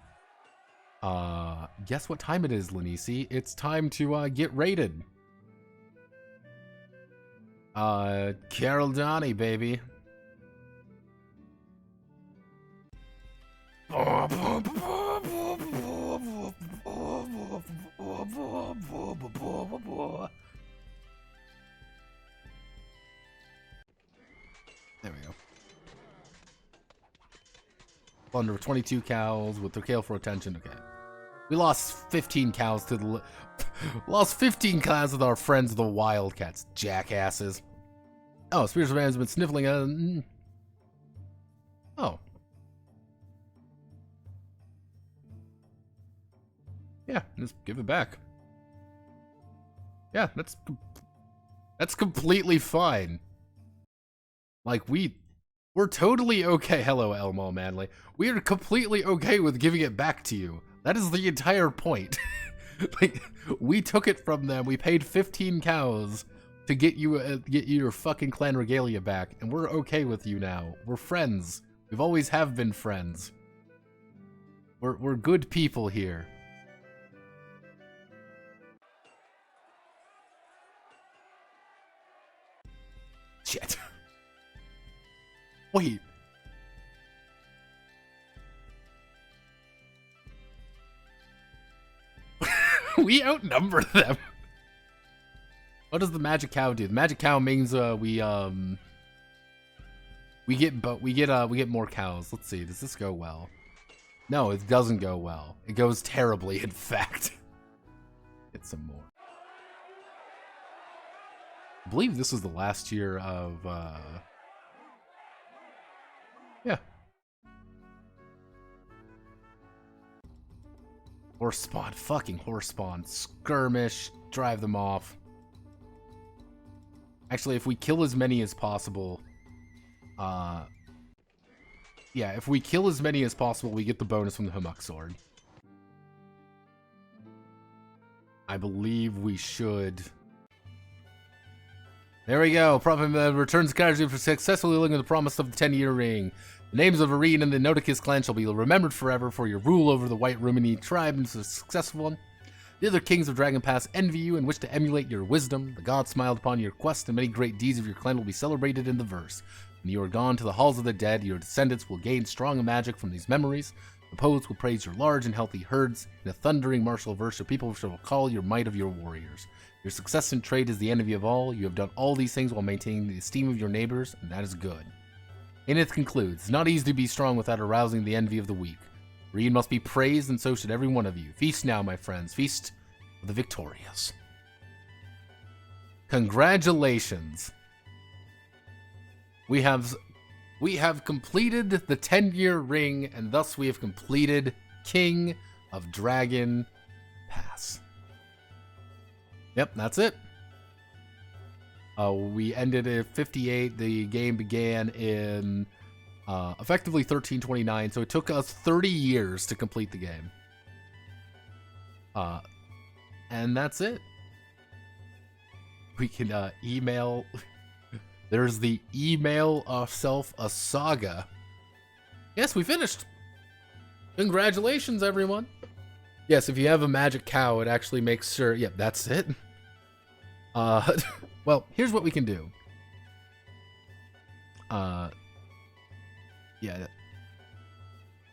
Guess what time it is, Lanisi? It's time to, get raided. Orlduni, baby. There we go. Plunder 22 cows with the kale for attention. Okay. We lost 15 cows to the... lost 15 cows with our friends the Wildcats. Jackasses. Oh, Spiritual Man's been sniffling Oh. Yeah, just give it back. Yeah, that's completely fine. Like, we're totally okay. Hello, Elmo Manley. We are completely okay with giving it back to you. That is the entire point. Like, we took it from them. We paid 15 cows to get you your fucking clan regalia back, and we're okay with you now. We're friends. We've always have been friends. We're good people here. Shit. Wait. We outnumber them. What does the magic cow do? The magic cow means we get more cows. Let's see. Does this go well? No, it doesn't go well. It goes terribly, in fact. Get some more. I believe this is the last year of yeah. Horse spawn. Fucking horse spawn. Skirmish. Drive them off. Actually, if we kill as many as possible, yeah, if we kill as many as possible, we get the bonus from the Hummuck Sword. I believe we should. There we go. Prophet returns Kaiju for successfully living the promise of the 10-year ring. The names of Arene and the Noticus clan shall be remembered forever for your rule over the White Rumini tribe and a successful one. The other kings of Dragon Pass envy you and wish to emulate your wisdom. The gods smiled upon your quest, and many great deeds of your clan will be celebrated in the verse. When you are gone to the halls of the dead, your descendants will gain strong magic from these memories. The poets will praise your large and healthy herds. In a thundering martial verse, your people shall recall your might of your warriors. Your success in trade is the envy of all. You have done all these things while maintaining the esteem of your neighbors, and that is good. Enith concludes, it's not easy to be strong without arousing the envy of the weak. Reen must be praised, and so should every one of you. Feast now, my friends. Feast of the victorious. Congratulations. We have completed the 10-year ring, and thus we have completed King of Dragon Pass. Yep, that's it. We ended at 58. The game began in effectively 1329, so it took us 30 years to complete the game. And that's it. We can email. There's the email self a saga. Yes, we finished. Congratulations, everyone. Yes, if you have a magic cow, it actually makes sure. Yep, that's it. Well, here's what we can do. Yeah.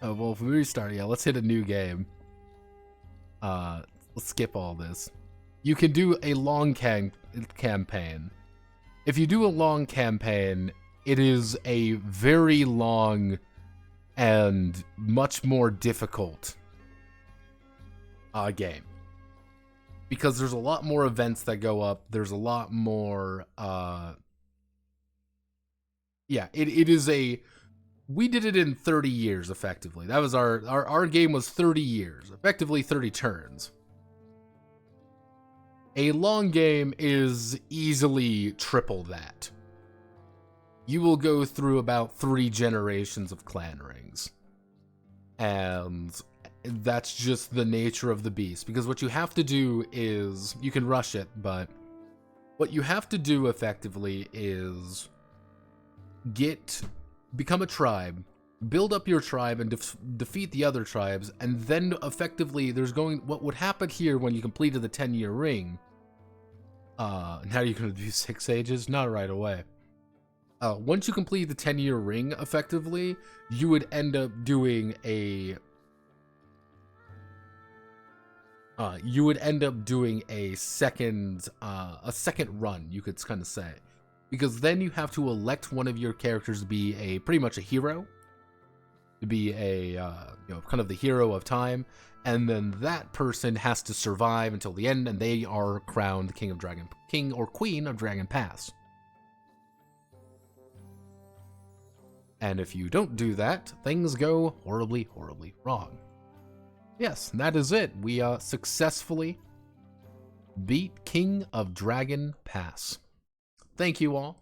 Oh, well, if we restart, yeah, let's hit a new game. Let's skip all this. You can do a long campaign. If you do a long campaign, it is a very long and much more difficult game. because there's a lot more events that go up. There's a lot more. Yeah, it is a. We did it in 30 years, effectively. That was our game was 30 years, effectively 30 turns. A long game is easily triple that. You will go through about 3 generations of clan rings. And that's just the nature of the beast. Because what you have to do is, you can rush it, but what you have to do effectively is become a tribe, build up your tribe, and defeat the other tribes, and then effectively what would happen here when you completed the 10-year ring. Now you're gonna do 6 sages? Not right away. Once you complete the 10-year ring, effectively, you would end up doing a second run, you could kind of say, because then you have to elect one of your characters to be pretty much a hero, to be kind of the hero of time, and then that person has to survive until the end, and they are crowned king or queen of Dragon Pass. And if you don't do that, things go horribly, horribly wrong. Yes, that is it. We successfully beat King of Dragon Pass. Thank you all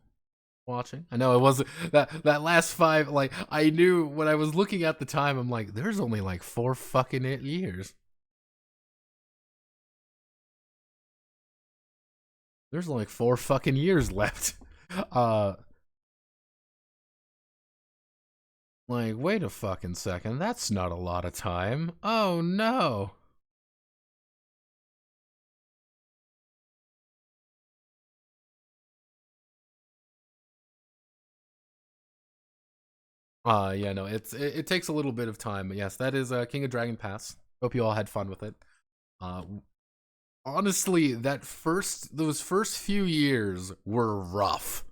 for watching. I know it wasn't that last 5, like, I knew when I was looking at the time, I'm like, there's only like 4 fucking years. There's like 4 fucking years left. Like, wait a fucking second, that's not a lot of time. Oh no. Yeah, no, it takes a little bit of time. But yes, that is King of Dragon Pass. Hope you all had fun with it. Honestly, those first few years were rough.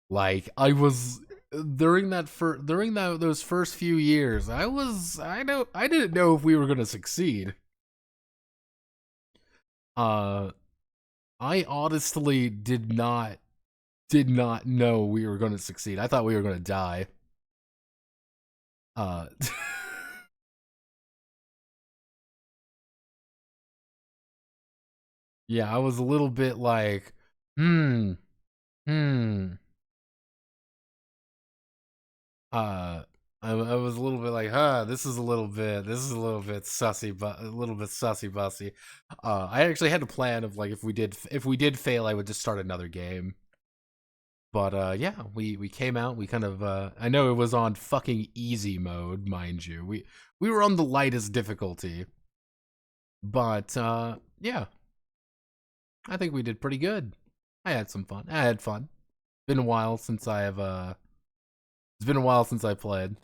Like, I was those first few years, I didn't know if we were gonna succeed. I honestly did not know we were gonna succeed. I thought we were gonna die. Yeah, I was a little bit like, hmm. I was a little bit like, this is a little bit sussy, but a little bit sussy bussy. I actually had a plan of, like, if we did fail, I would just start another game. But yeah, we came out. We kind of I know it was on fucking easy mode, mind you. We were on the lightest difficulty, but yeah, I think we did pretty good. I had some fun. I had fun. Been a while since I have It's been a while since I played.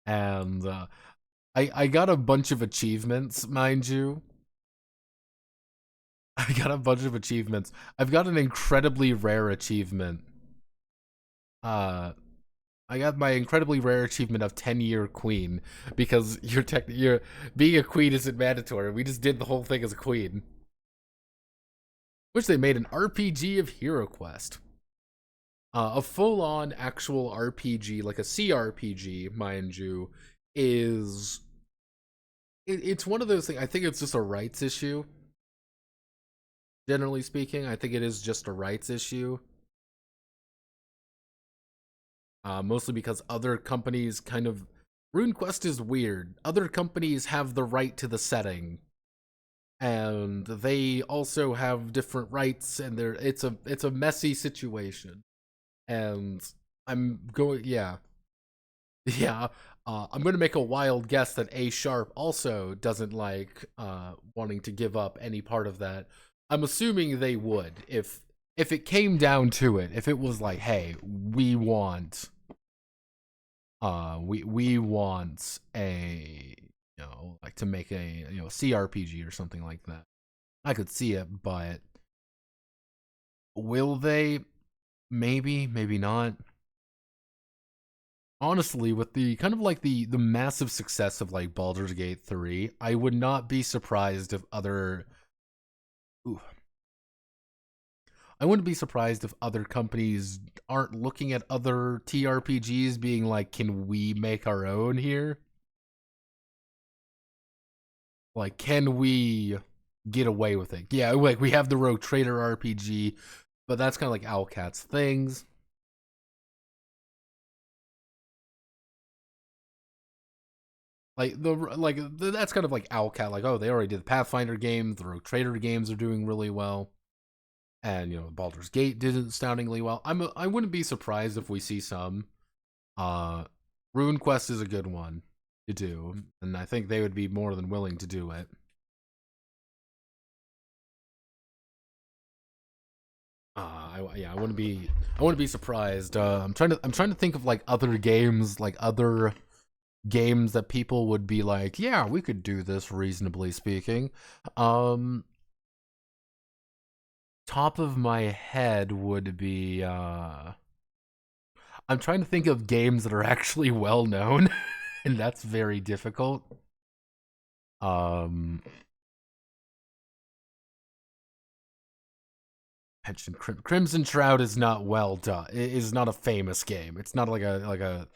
And I got a bunch of achievements, mind you. I got a bunch of achievements. I've got an incredibly rare achievement. I got my incredibly rare achievement of 10-year queen, because you're being a queen isn't mandatory. We just did the whole thing as a queen. Which they made an RPG of Hero Quest. A full-on actual RPG, like a CRPG, mind you, it's one of those things. I think it's just a rights issue. Generally speaking, I think it is just a rights issue. Mostly because other companies RuneQuest is weird. Other companies have the right to the setting, and they also have different rights, and it's a messy situation. And yeah. I'm going to make a wild guess that A Sharp also doesn't like wanting to give up any part of that. I'm assuming they would if it came down to it. If it was like, hey, we want we want a, like, to make a, CRPG or something like that, I could see it. But will they? Maybe, maybe not. honestly, with the kind of like the massive success of like Baldur's Gate 3, I would not be surprised if other ooh, I wouldn't be surprised if other companies aren't looking at other TRPGs being like, can we make our own here? Like, can we get away with it? Yeah, like we have the Rogue Trader RPG, but that's kind of like Owlcat's things. That's kind of like Owlcat. Like, oh, they already did the Pathfinder games. The Rogue Trader games are doing really well, and Baldur's Gate did astoundingly well. I wouldn't be surprised if we see some. Uh, Rune Quest is a good one to do, and I think they would be more than willing to do it. I wouldn't be surprised. I'm trying to think of like other games, like other games that people would be like, yeah, we could do this reasonably speaking. Um, Top of my head would be I'm trying to think of games that are actually well known, and that's very difficult. Um, mentioned Crimson Shroud is not well done. It is not a famous game. It's not like a.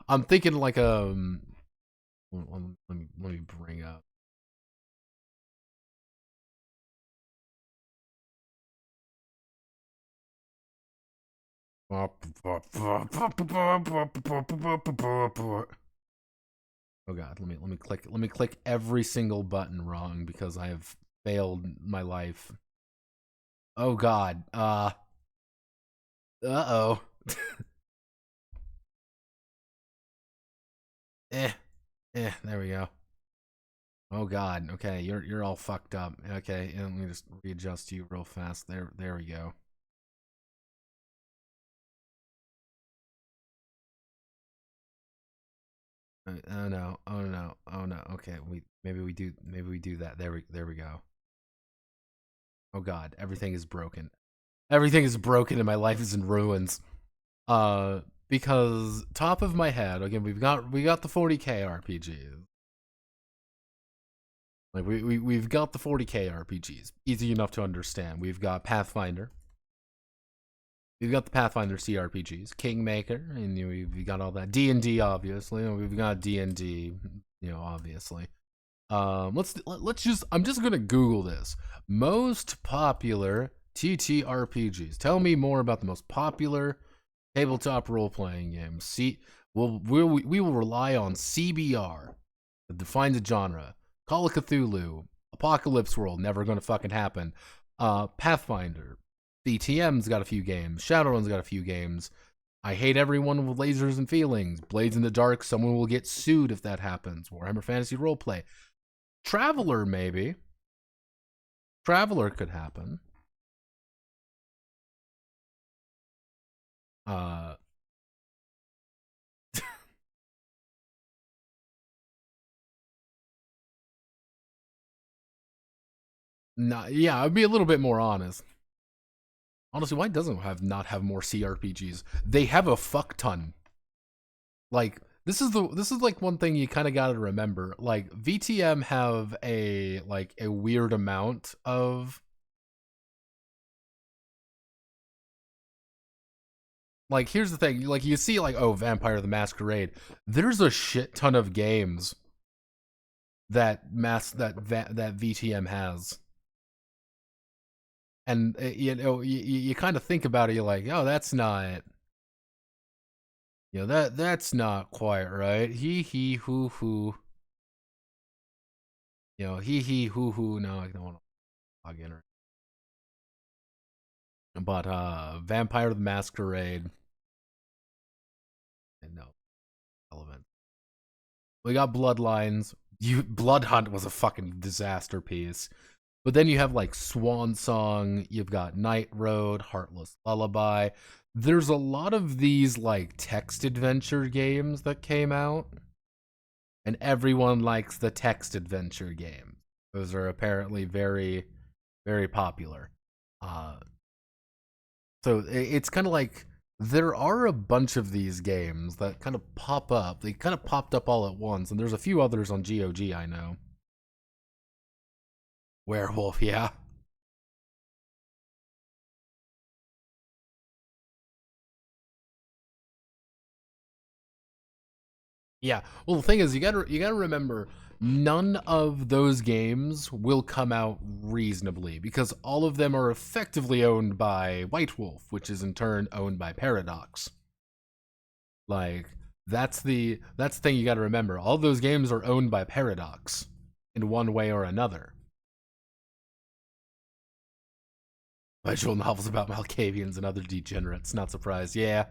I'm thinking like let me bring up. Oh god, let me click every single button wrong because I have failed my life. Oh god. Uh-oh. eh. There we go. Oh god. Okay, you're all fucked up. Okay, and let me just readjust you real fast. There we go. Oh no. Oh no. Oh no. Okay, maybe we do that. There we go. Oh god, everything is broken. Everything is broken and my life is in ruins. Because top of my head, again, we got the 40k RPGs. Like we've got the 40k RPGs, easy enough to understand. We've got Pathfinder, we've got the Pathfinder CRPGs, Kingmaker, and we've got all that D&D. Obviously, we've got D&D. Obviously. Let's just I'm just gonna Google this. Most popular TTRPGs. Tell me more about the most popular tabletop role playing games. See, we will rely on CBR to define the genre. Call of Cthulhu, Apocalypse World, never gonna fucking happen. Pathfinder, BTM's got a few games. Shadowrun's got a few games. I hate everyone with lasers and feelings. Blades in the Dark, someone will get sued if that happens. Warhammer Fantasy Roleplay. Traveler, maybe. Traveler could happen. Uh, Not, yeah, I'd be a little bit more honest. Honestly, why doesn't have not have more CRPGs? They have a fuck ton. Like this is like one thing you kind of got to remember. Like VTM have a weird amount of like here's the thing. Like you see like oh Vampire the Masquerade. There's a shit ton of games that VTM has. And you kind of think about it, you're like, oh, that's not, that's not quite right. Hee hoo hoo, hee hoo hoo. No, I don't want to log in. But Vampire the Masquerade, no relevant. We got Bloodlines. Blood Hunt was a fucking disaster piece. But then you have like Swan Song, you've got Night Road, Heartless Lullaby. There's a lot of these like text adventure games that came out, and everyone likes the text adventure games. Those are apparently very, very popular. Uh, so it's kind of like There are a bunch of these games that kind of pop up. They kind of popped up all at once, and there's a few others on GOG I know. Werewolf, yeah. Yeah. Well, the thing is, you gotta remember, none of those games will come out reasonably because all of them are effectively owned by White Wolf, which is in turn owned by Paradox. Like that's the thing you got to remember. All those games are owned by Paradox in one way or another. Visual novels about Malkavians and other degenerates. Not surprised. Yeah.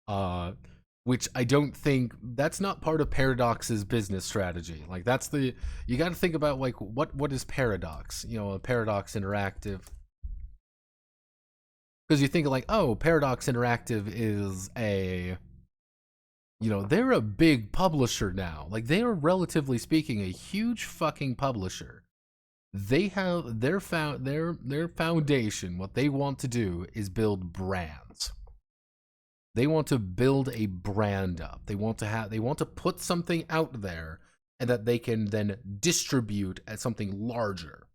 Uh, which I don't think that's not part of Paradox's business strategy. Like that's the you got to think about like what is Paradox? You know, a Paradox Interactive. Because you think like, oh, Paradox Interactive is a they're a big publisher now. Like they are relatively speaking a huge fucking publisher. They have their foundation. What they want to do is build brands. They want to build a brand up. They want to put something out there and that they can then distribute as something larger.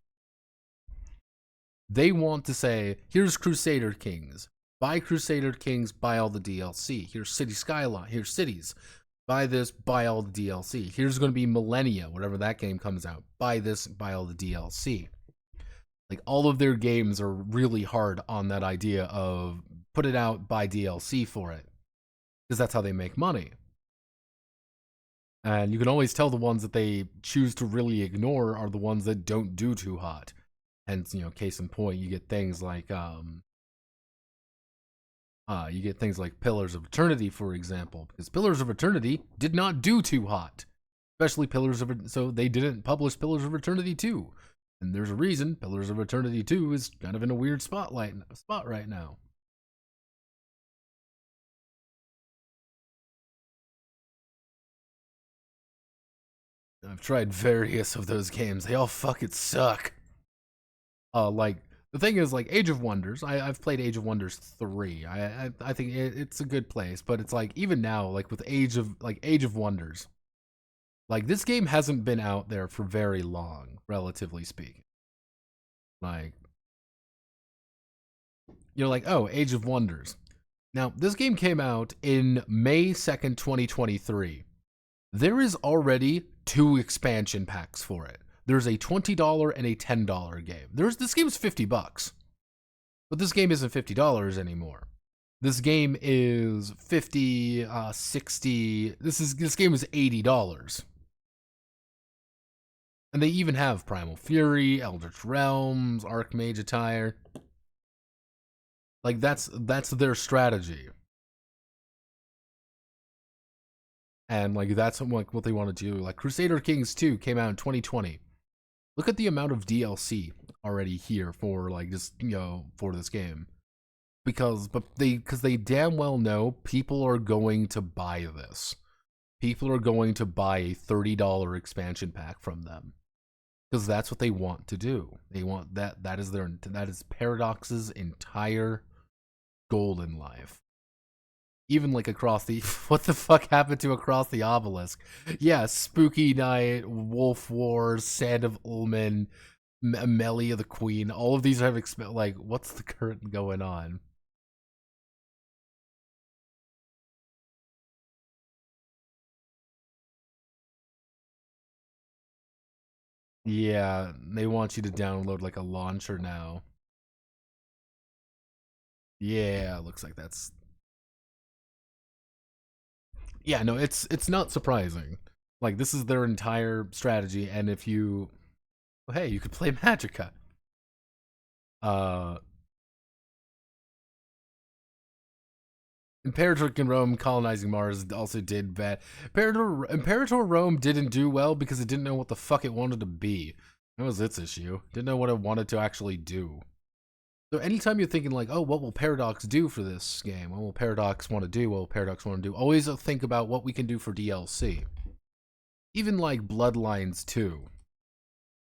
They want to say, here's Crusader Kings. Buy Crusader Kings, buy all the DLC. Here's City Skyline, here's Cities. Buy this, buy all the DLC. Here's going to be Millennia, whatever that game comes out. Buy this, buy all the DLC. Like all of their games are really hard on that idea of put it out, buy DLC for it. Because that's how they make money. And you can always tell the ones that they choose to really ignore are the ones that don't do too hot. Hence, case in point, you get things like Pillars of Eternity, for example, because Pillars of Eternity did not do too hot, especially so they didn't publish Pillars of Eternity 2, and there's a reason Pillars of Eternity 2 is kind of in a weird spot right now. I've tried various of those games; they all fucking suck. Like the thing is, like Age of Wonders, I've played Age of Wonders 3. I think it's a good place, but it's like even now, like with Age of Wonders, like this game hasn't been out there for very long, relatively speaking. Like you're like, oh, Age of Wonders. Now this game came out in May 2nd, 2023. There is already 2 expansion packs for it. There's a $20 and a $10 game. This game's $50, but this game isn't $50 anymore. This game is 50, 60. This game is $80, and they even have Primal Fury, Eldritch Realms, Archmage Attire. Like that's their strategy, and like that's what they want to do. Like Crusader Kings 2 came out in 2020. Look at the amount of DLC already here for like just for this game, because they damn well know people are going to buy this. People are going to buy a $30 expansion pack from them because that's what they want to do. They want that is Paradox's entire goal in life. Even like across the what the fuck happened to Across the Obelisk? Yeah, Spooky Night, Wolf Wars, Sand of Ulman, Amelia the Queen. All of these have like what's the current going on? Yeah, they want you to download like a launcher now. Yeah, looks like that's yeah. No, it's not surprising. Like this is their entire strategy, and if you well, hey, you could play Magica. Uh, Imperator in Rome colonizing Mars also did bad. Imperator Rome didn't do well because it didn't know what the fuck it wanted to be. That was its issue. Didn't know what it wanted to actually do. So anytime you're thinking like, oh, what will Paradox do for this game? What will Paradox want to do? What will Paradox want to do? Always think about what we can do for DLC. Even like Bloodlines 2.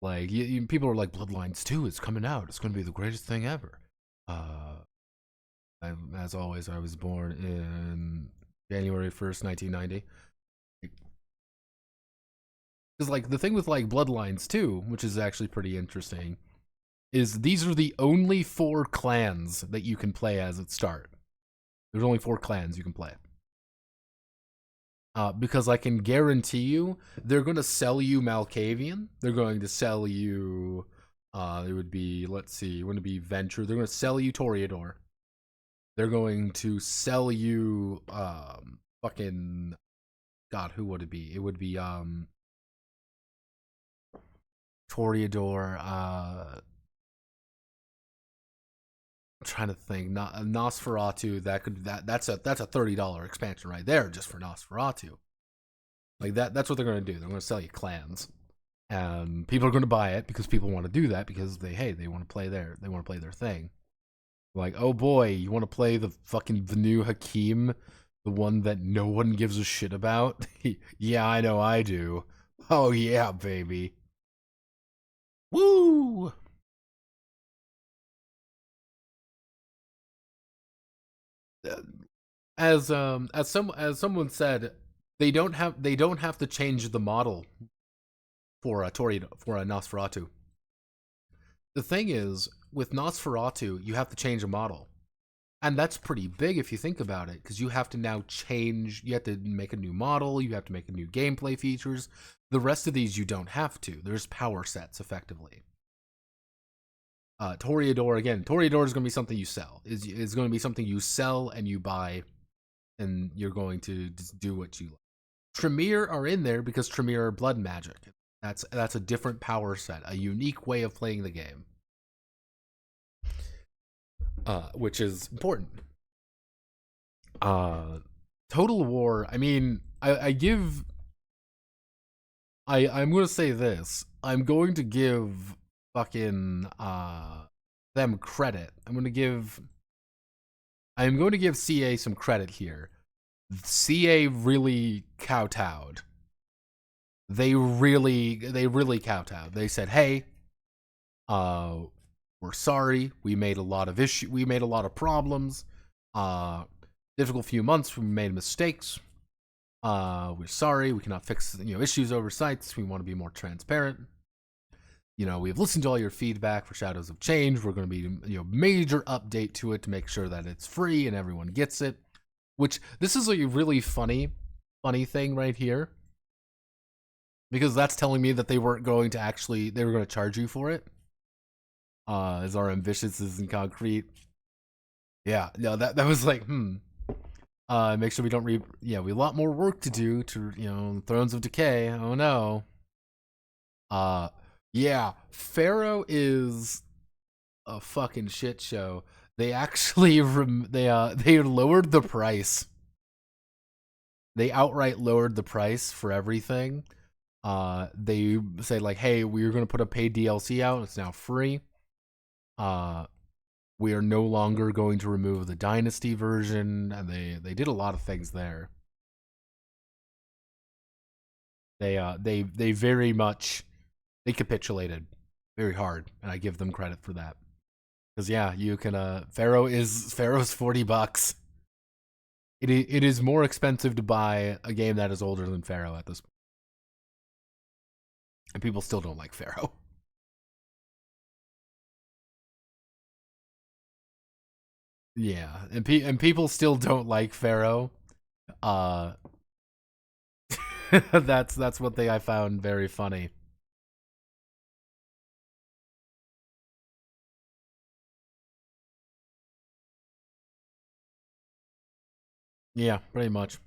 Like, people are like, Bloodlines 2 is coming out. It's going to be the greatest thing ever. Uh, As always, I was born in January 1st, 1990. Because like the thing with like Bloodlines too, which is actually pretty interesting, is these are the only 4 clans that you can play as at start. There's only 4 clans you can play. Because I can guarantee you, they're going to sell you Malkavian. They're going to sell you. It would be, let's see, it wouldn't be Venture. They're going to sell you Toreador. They're going to sell you fucking God, who would it be? It would be Toreador. I'm trying to think. Nosferatu. That's a $30 expansion right there just for Nosferatu. Like that's what they're going to do. They're going to sell you clans, and people are going to buy it because people want to do that because they want to play their thing. Like, oh boy, you want to play the new Hakim, the one that no one gives a shit about? Yeah, I know I do. Oh yeah, baby. Woo! As someone said, they don't have to change the model for a Nosferatu. The thing is, with Nosferatu, you have to change a model. And that's pretty big if you think about it, because you have to now change, you have to make a new model, you have to make a new gameplay features. The rest of these you don't have to. There's power sets, effectively. Toreador, again, Toreador is going to be something you sell. Is going to be something you sell and you buy, and you're going to just do what you like. Tremere are in there because Tremere are blood magic. That's a different power set, a unique way of playing the game. Which is important. Total War. I mean, I'm gonna say this. I'm going to give fucking them credit. I'm going to give CA some credit here. CA really kowtowed. They really kowtowed. They said, "Hey, we're sorry. We made a lot of problems. Difficult few months. We made mistakes. We're sorry. We cannot fix issues over sites. We want to be more transparent. We've listened to all your feedback for Shadows of Change. We're going to be major update to it to make sure that it's free and everyone gets it." Which this is a really funny thing right here, because that's telling me that they weren't going to they were going to charge you for it. As our ambitious is in concrete. Yeah, no, that was like, make sure we don't we have a lot more work to do to, Thrones of Decay. Oh no. Yeah, Pharaoh is a fucking shit show. They actually they lowered the price. They outright lowered the price for everything. They say like, hey, we're gonna put a paid DLC out. It's now free. We are no longer going to remove the Dynasty version, and they did a lot of things there. They very much they capitulated very hard, and I give them credit for that. Because yeah, you can Pharaoh's $40. It is more expensive to buy a game that is older than Pharaoh at this point. And people still don't like Pharaoh. Yeah, and people still don't like Pharaoh. Uh, that's what I found very funny. Yeah, pretty much.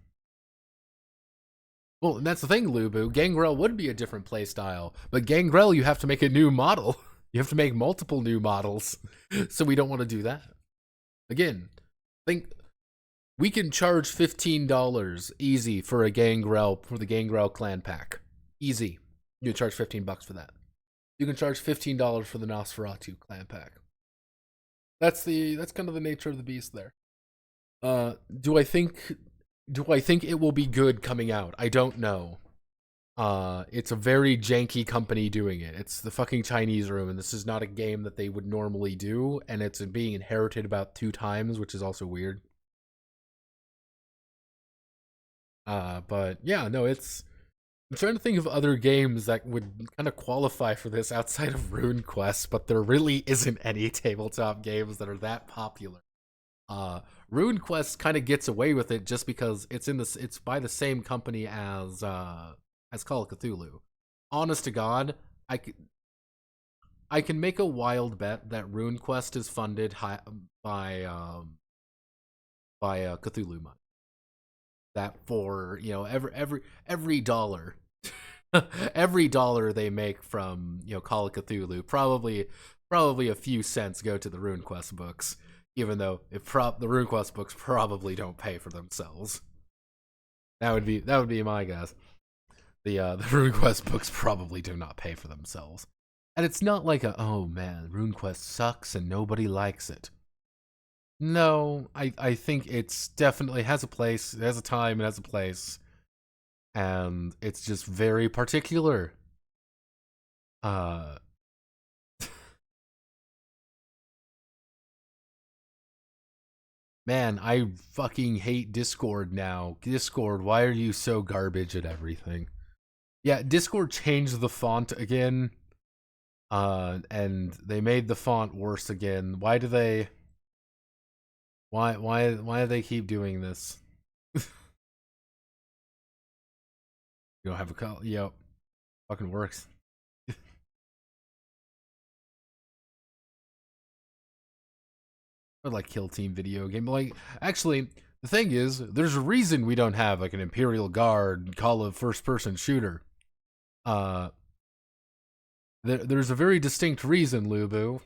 Well, and that's the thing, Lubu. Gangrel would be a different playstyle, but Gangrel, you have to make a new model. You have to make multiple new models, so we don't want to do that. Again, think we can charge $15 easy for the Gangrel clan pack. Easy. You can charge $15 for that. You can charge $15 for the Nosferatu clan pack. That's kind of the nature of the beast there. Do I think it will be good coming out? I don't know. It's a very janky company doing it. It's the fucking Chinese room, and this is not a game that they would normally do, and it's being inherited about 2 times, which is also weird. But yeah, no, it's. I'm trying to think of other games that would kind of qualify for this outside of RuneQuest, but there really isn't any tabletop games that are that popular. Uh, RuneQuest kind of gets away with it just because it's by the same company as Call of Cthulhu. Honest to God, I can make a wild bet that RuneQuest is funded by Cthulhu money. That for every dollar, every dollar they make from Call of Cthulhu, probably a few cents go to the RuneQuest books. Even though the RuneQuest books probably don't pay for themselves. That would be my guess. The RuneQuest books probably do not pay for themselves. And it's not like oh man, RuneQuest sucks and nobody likes it. No, I think it's definitely has a place, it has a time, it has a place, and it's just very particular. Uh, Man, I fucking hate Discord now. Discord, why are you so garbage at everything? Yeah, Discord changed the font again. And they made the font worse again. Why do they why do they keep doing this? You don't have a color. Yep. Fucking works. Or like kill team video game. Like actually, the thing is, there's a reason we don't have like an Imperial Guard Call of first person shooter. Uh there's a very distinct reason, Lubu.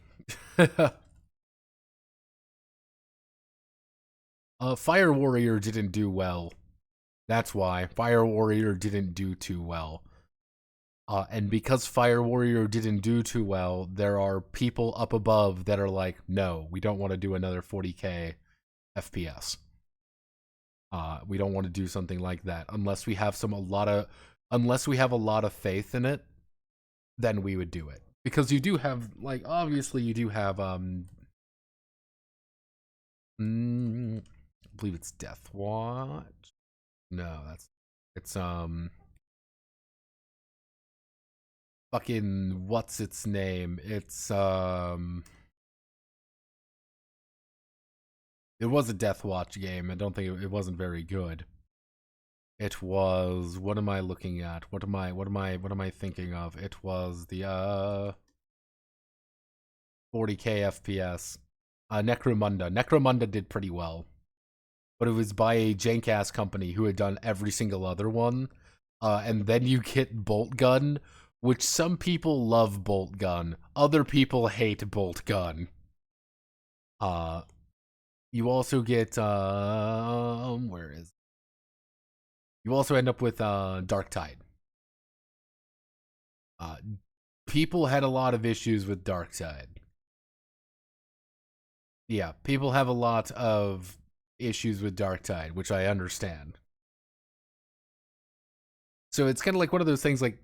Fire Warrior didn't do well. That's why Fire Warrior didn't do too well. And because Fire Warrior didn't do too well, there are people up above that are like, no, we don't want to do another 40k FPS. We don't want to do something like that unless we have unless we have a lot of faith in it. Then we would do it because you do have obviously you do have I believe it's Death Watch. No, it's fucking what's its name? It was a Death Watch game. I don't think it wasn't very good. It was what am I looking at? What am I thinking of? It was the 40k FPS. Necromunda. Necromunda did pretty well. But it was by a jank ass company who had done every single other one. And then you get Bolt Gun, which some people love Bolt Gun, other people hate Bolt Gun. You also get where is? You also end up with Dark Tide. People had a lot of issues with Dark Tide. Yeah, people have a lot of issues with Dark Tide, which I understand. So it's kind of like one of those things like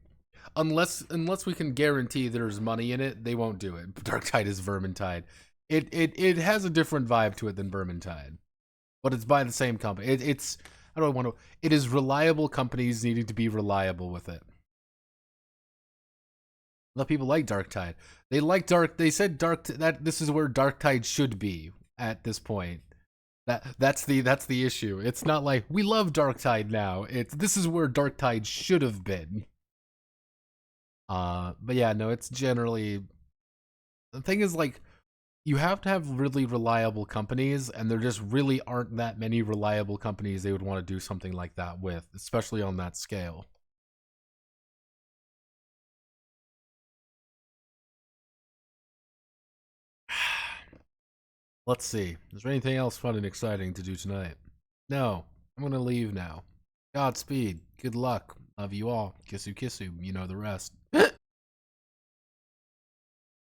unless we can guarantee there's money in it, they won't do it. Dark Tide is Vermintide. It has a different vibe to it than Vermintide, but it's by the same company. It's how do I want to? It is reliable companies needing to be reliable with it. A lot of people like Dark Tide. They like Dark. They said Dark that this is where Dark Tide should be at this point. That's the issue. It's not like we love Dark Tide now. This is where Dark Tide should have been. But yeah, no, it's generally the thing is like you have to have really reliable companies, and there just really aren't that many reliable companies they would want to do something like that with, especially on that scale. Let's see. Is there anything else fun and exciting to do tonight? No. I'm gonna leave now. Godspeed. Good luck. Love you all. Kissu kissu. You know the rest.